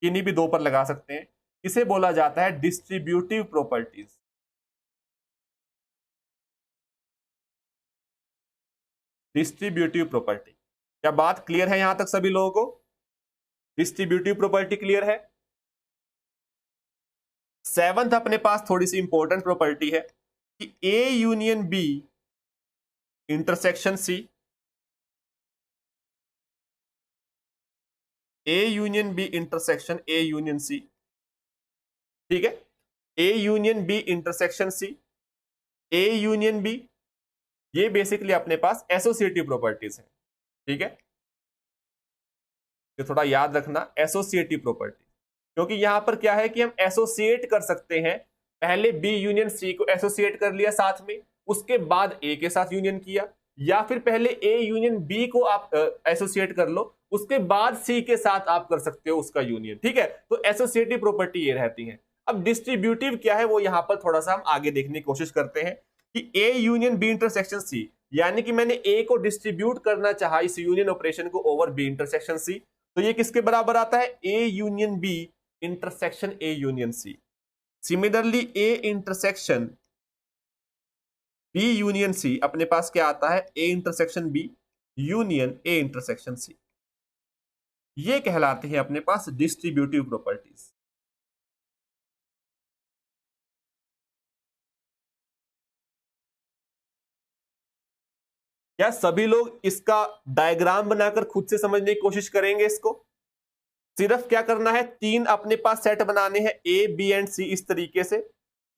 किन्हीं भी दो पर लगा सकते हैं। इसे बोला जाता है डिस्ट्रीब्यूटिव प्रॉपर्टीज। डिस्ट्रीब्यूटिव प्रॉपर्टी, क्या बात क्लियर है यहां तक सभी लोगों को? डिस्ट्रीब्यूटिव प्रॉपर्टी क्लियर है? 7th अपने पास थोड़ी सी इंपॉर्टेंट प्रॉपर्टी है कि A union B intersection C, A union B intersection A union C. ठीक है, A union B intersection C, A union B, ये बेसिकली अपने पास एसोसिएटिव प्रॉपर्टीज है। ठीक है, तो थोड़ा याद रखना एसोसिएटिव प्रॉपर्टी, क्योंकि यहां पर क्या है कि हम एसोसिएट कर सकते हैं। पहले बी यूनियन सी को एसोसिएट कर लिया साथ में, उसके बाद ए के साथ यूनियन किया, या फिर पहले ए यूनियन बी को आप एसोसिएट कर लो, उसके बाद सी के साथ आप कर सकते हो उसका यूनियन। ठीक है, तो एसोसिएटिव प्रॉपर्टी ये रहती है। अब डिस्ट्रीब्यूटिव क्या है वो यहां पर थोड़ा सा हम आगे देखने की कोशिश करते हैं कि A union B intersection C, यानी कि मैंने ए को डिस्ट्रीब्यूट करना चाहा इस यूनियन ऑपरेशन को ओवर बी इंटरसेक्शन सी, तो ये किसके बराबर आता है? A union B intersection A union C. Similarly A intersection B union C अपने पास क्या आता है? A intersection B union A intersection C. ये कहलाते हैं अपने पास डिस्ट्रीब्यूटिव प्रॉपर्टीज। क्या सभी लोग इसका डायग्राम बनाकर खुद से समझने की कोशिश करेंगे? इसको सिर्फ क्या करना है, 3 अपने पास सेट बनाने हैं, ए बी एंड सी, इस तरीके से,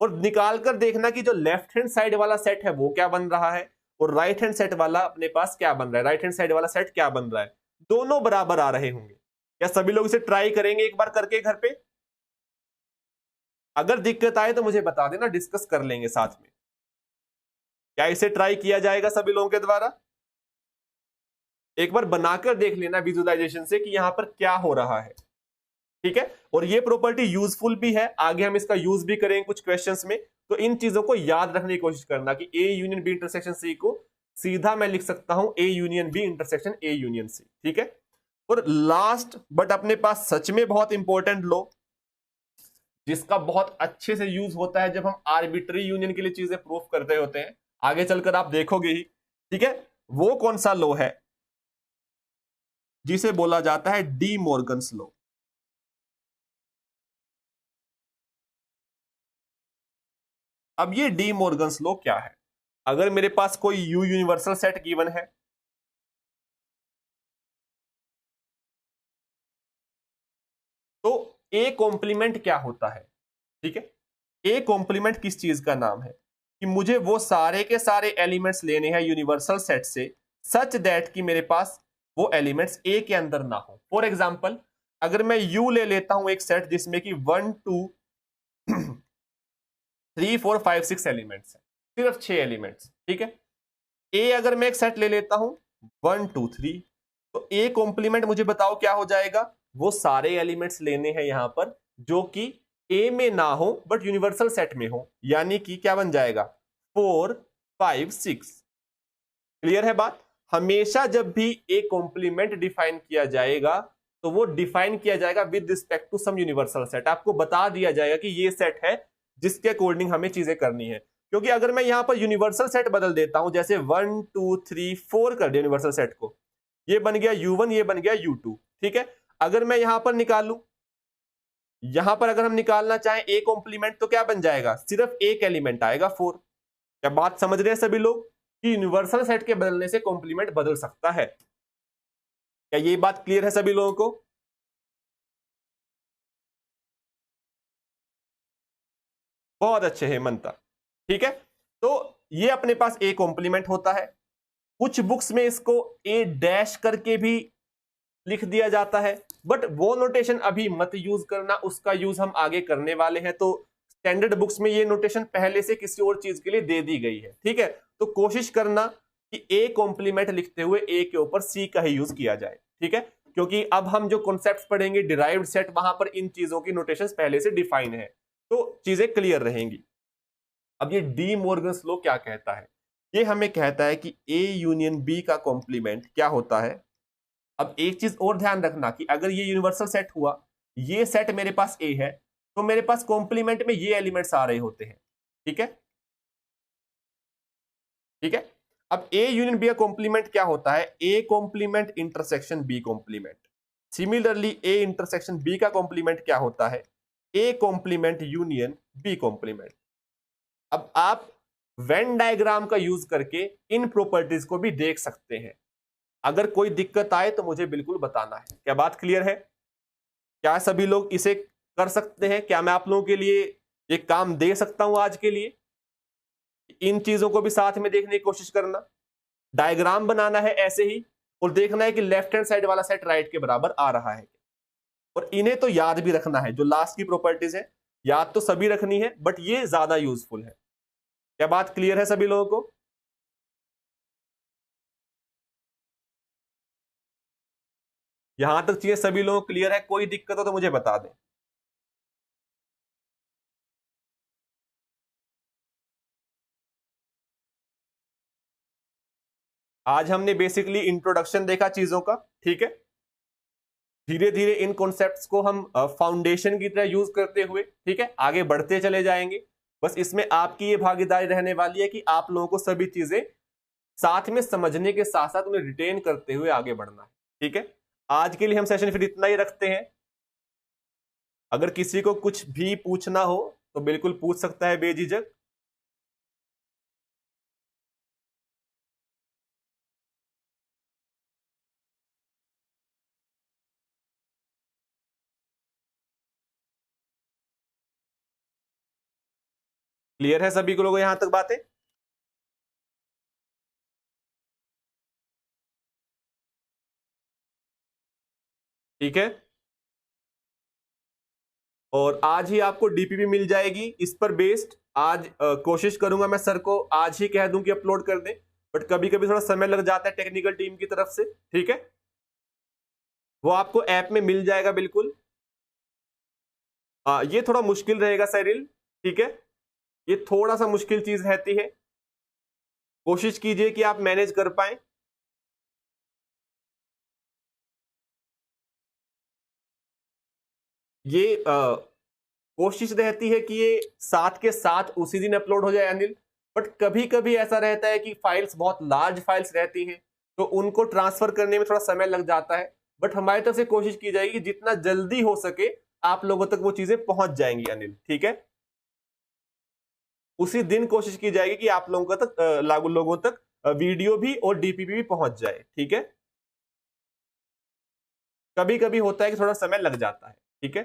और निकाल कर देखना कि जो लेफ्ट हैंड साइड वाला सेट है वो क्या बन रहा है, और राइट हैंड सेट वाला अपने पास क्या बन रहा है, राइट हैंड साइड वाला सेट क्या बन रहा है। दोनों बराबर आ रहे होंगे। क्या सभी लोग इसे ट्राई करेंगे एक बार करके घर पे? अगर दिक्कत आए तो मुझे बता देना, डिस्कस कर लेंगे साथ में। क्या इसे ट्राई किया जाएगा सभी लोगों के द्वारा? एक बार बनाकर देख लेना विजुअलाइजेशन से कि यहां पर क्या हो रहा है। ठीक है, और ये प्रॉपर्टी यूजफुल भी है, आगे हम इसका यूज भी करेंगे कुछ क्वेश्चंस में। तो इन चीजों को याद रखने की कोशिश करना कि A union B intersection C को सीधा मैं लिख सकता हूं A union B intersection A union C. ठीक है, और लास्ट बट अपने पास सच में बहुत इंपॉर्टेंट लॉ, जिसका बहुत अच्छे से यूज होता है जब हम आर्बिट्री यूनियन के लिए चीजें प्रूफ करते होते हैं, आगे चलकर आप देखोगे ही। ठीक है, वो कौन सा लॉ है? जिसे बोला जाता है डी मॉर्गन्स लॉ। अब ये डी मॉर्गन्स लॉ क्या है? अगर मेरे पास कोई यू यूनिवर्सल सेट गिवन है, तो ए कॉम्प्लीमेंट क्या होता है? ठीक है, ए कॉम्प्लीमेंट किस चीज का नाम है कि मुझे वो सारे के सारे एलिमेंट्स लेने हैं यूनिवर्सल सेट से, सच दैट कि मेरे पास वो एलिमेंट्स ए के अंदर ना हो। फॉर एग्जाम्पल, अगर मैं यू ले लेता हूं एक सेट जिसमें कि 1 2 3 4 5 6 एलिमेंट्स है, सिर्फ 6 एलिमेंट्स। ठीक है, ए अगर मैं एक सेट ले लेता हूं 1 2 3, तो ए कॉम्प्लीमेंट मुझे बताओ क्या हो जाएगा? वो सारे एलिमेंट्स लेने हैं यहां पर जो कि ए में ना हो बट यूनिवर्सल सेट में हो, यानी कि क्या बन जाएगा? 4 5 6। क्लियर है बात? हमेशा जब भी ए कॉम्प्लीमेंट डिफाइन किया जाएगा तो वो डिफाइन किया जाएगा with respect to some universal set. आपको बता दिया जाएगा कि ये सेट है जिसके अकॉर्डिंग हमें चीजें करनी है। क्योंकि अगर मैं यहां पर यूनिवर्सल सेट बदल देता हूं, जैसे 1 2 3 4 कर दिया यूनिवर्सल सेट को, ये बन गया U1, ये बन गया U2। ठीक है, अगर मैं यहां पर निकालूं, यहां पर अगर हम निकालना चाहें ए कॉम्प्लीमेंट, तो क्या बन जाएगा? सिर्फ एक एलिमेंट आएगा 4। क्या बात समझ रहे हैं सभी लोग कि यूनिवर्सल सेट के बदलने से कॉम्प्लीमेंट बदल सकता है। क्या ये बात क्लियर है सभी लोगों को? बहुत अच्छे हेमंता। ठीक है, तो ये अपने पास ए कॉम्प्लीमेंट होता है। कुछ बुक्स में इसको ए डैश करके भी लिख दिया जाता है, बट वो नोटेशन अभी मत यूज करना, उसका यूज हम आगे करने वाले हैं। तो स्टैंडर्ड बुक्स में ये नोटेशन पहले से किसी और चीज के लिए दे दी गई है। ठीक है, तो कोशिश करना कि ए कॉम्प्लीमेंट लिखते हुए ए के ऊपर सी का ही यूज किया जाए। ठीक है, क्योंकि अब हम जो कॉन्सेप्ट्स पढ़ेंगे डिराइव्ड सेट, वहां पर इन चीजों की नोटेशंस पहले से डिफाइन है, तो चीजें क्लियर रहेंगी। अब ये डी मॉर्गन्स लॉ क्या कहता है? ये हमें कहता है कि ए यूनियन बी का कॉम्प्लीमेंट क्या होता है। अब एक चीज और ध्यान रखना कि अगर ये यूनिवर्सल सेट हुआ, ये सेट मेरे पास ए है, तो मेरे पास कॉम्प्लीमेंट में ये एलिमेंट्स आ रहे होते हैं। ठीक है, ठीक है। अब ए यूनियन बी का कॉम्प्लीमेंट क्या होता है? A complement intersection B complement. Similarly A intersection B का कॉम्प्लीमेंट क्या होता है? A complement union B complement. अब आप वेन डायग्राम का यूज करके इन प्रॉपर्टीज को भी देख सकते हैं। अगर कोई दिक्कत आए तो मुझे बिल्कुल बताना है। क्या बात क्लियर है? क्या सभी लोग इसे कर सकते हैं? क्या मैं आप लोगों के लिए एक काम दे सकता हूं आज के लिए? इन चीजों को भी साथ में देखने की कोशिश करना। डायग्राम बनाना है ऐसे ही, और देखना है कि लेफ्ट हैंड साइड वाला सेट राइट के बराबर आ रहा है। और इन्हें तो याद भी रखना है, जो लास्ट की प्रॉपर्टीज है याद तो सभी रखनी है, बट ये ज्यादा यूजफुल है। क्या बात क्लियर है सभी लोगों को? यहां तक चीजें सभी लोगों को क्लियर है? कोई दिक्कत हो तो मुझे बता दें। आज हमने बेसिकली इंट्रोडक्शन देखा चीजों का। ठीक है, धीरे धीरे इन कॉन्सेप्ट्स को हम फाउंडेशन की तरह यूज करते हुए, ठीक है, आगे बढ़ते चले जाएंगे। बस इसमें आपकी ये भागीदारी रहने वाली है कि आप लोगों को सभी चीजें साथ में समझने के साथ साथ उन्हें रिटेन करते हुए आगे बढ़ना है। ठीक है, आज के लिए हम सेशन फिर इतना ही रखते हैं। अगर किसी को कुछ भी पूछना हो तो बिल्कुल पूछ सकता है बेझिझक। क्लियर है सभी को लोगों यहां तक बातें? ठीक है, और आज ही आपको डीपीपी मिल जाएगी इस पर बेस्ड। आज कोशिश करूंगा मैं सर को आज ही कह दूं कि अपलोड कर दें, बट कभी कभी थोड़ा समय लग जाता है टेक्निकल टीम की तरफ से। ठीक है, वो आपको ऐप में मिल जाएगा बिल्कुल। ये थोड़ा मुश्किल रहेगा सैरिल। ठीक है, ये थोड़ा सा मुश्किल चीज रहती है, कोशिश कीजिए कि आप मैनेज कर पाए। ये कोशिश रहती है कि ये साथ के साथ उसी दिन अपलोड हो जाए अनिल, बट कभी कभी ऐसा रहता है कि फाइल्स बहुत लार्ज फाइल्स रहती हैं, तो उनको ट्रांसफर करने में थोड़ा समय लग जाता है। बट हमारी तरफ से कोशिश की जाएगी जितना जल्दी हो सके आप लोगों तक वो चीजें पहुंच जाएंगी अनिल। ठीक है, उसी दिन कोशिश की जाएगी कि आप लोगों तक लागू लोगों तक वीडियो भी और डीपीपी भी पहुंच जाए। ठीक है, कभी कभी होता है कि थोड़ा समय लग जाता है। ठीक है,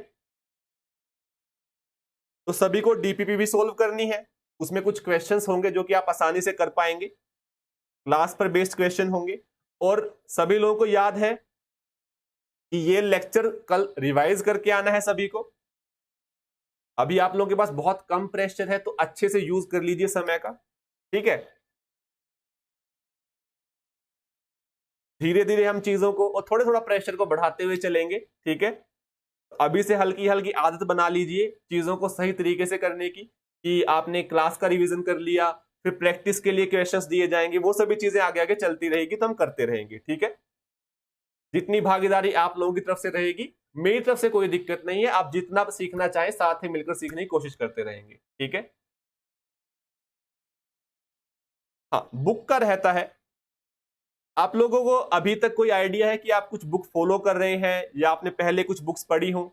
तो सभी को डीपीपी भी सोल्व करनी है। उसमें कुछ क्वेश्चंस होंगे जो कि आप आसानी से कर पाएंगे, क्लास पर बेस्ड क्वेश्चन होंगे। और सभी लोगों को याद है कि ये लेक्चर कल रिवाइज करके आना है सभी को। अभी आप लोगों के पास बहुत कम प्रेशर है, तो अच्छे से यूज कर लीजिए समय का। ठीक है, धीरे धीरे हम चीजों को और थोड़े थोड़ा प्रेशर को बढ़ाते हुए चलेंगे। ठीक है, अभी से हल्की हल्की आदत बना लीजिए चीजों को सही तरीके से करने की, कि आपने क्लास का रिवीजन कर लिया, फिर प्रैक्टिस के लिए क्वेश्चंस दिए जाएंगे, वो सभी चीजें आगे आगे चलती रहेगी तो हम करते रहेंगे। ठीक है, जितनी भागीदारी आप लोगों की तरफ से रहेगी, मेरी तरफ से कोई दिक्कत नहीं है। आप जितना सीखना चाहें साथ ही मिलकर सीखने की कोशिश करते रहेंगे। ठीक है, हाँ, बुक का रहता है। आप लोगों को अभी तक कोई आइडिया है कि आप कुछ बुक फॉलो कर रहे हैं या आपने पहले कुछ बुक्स पढ़ी हो?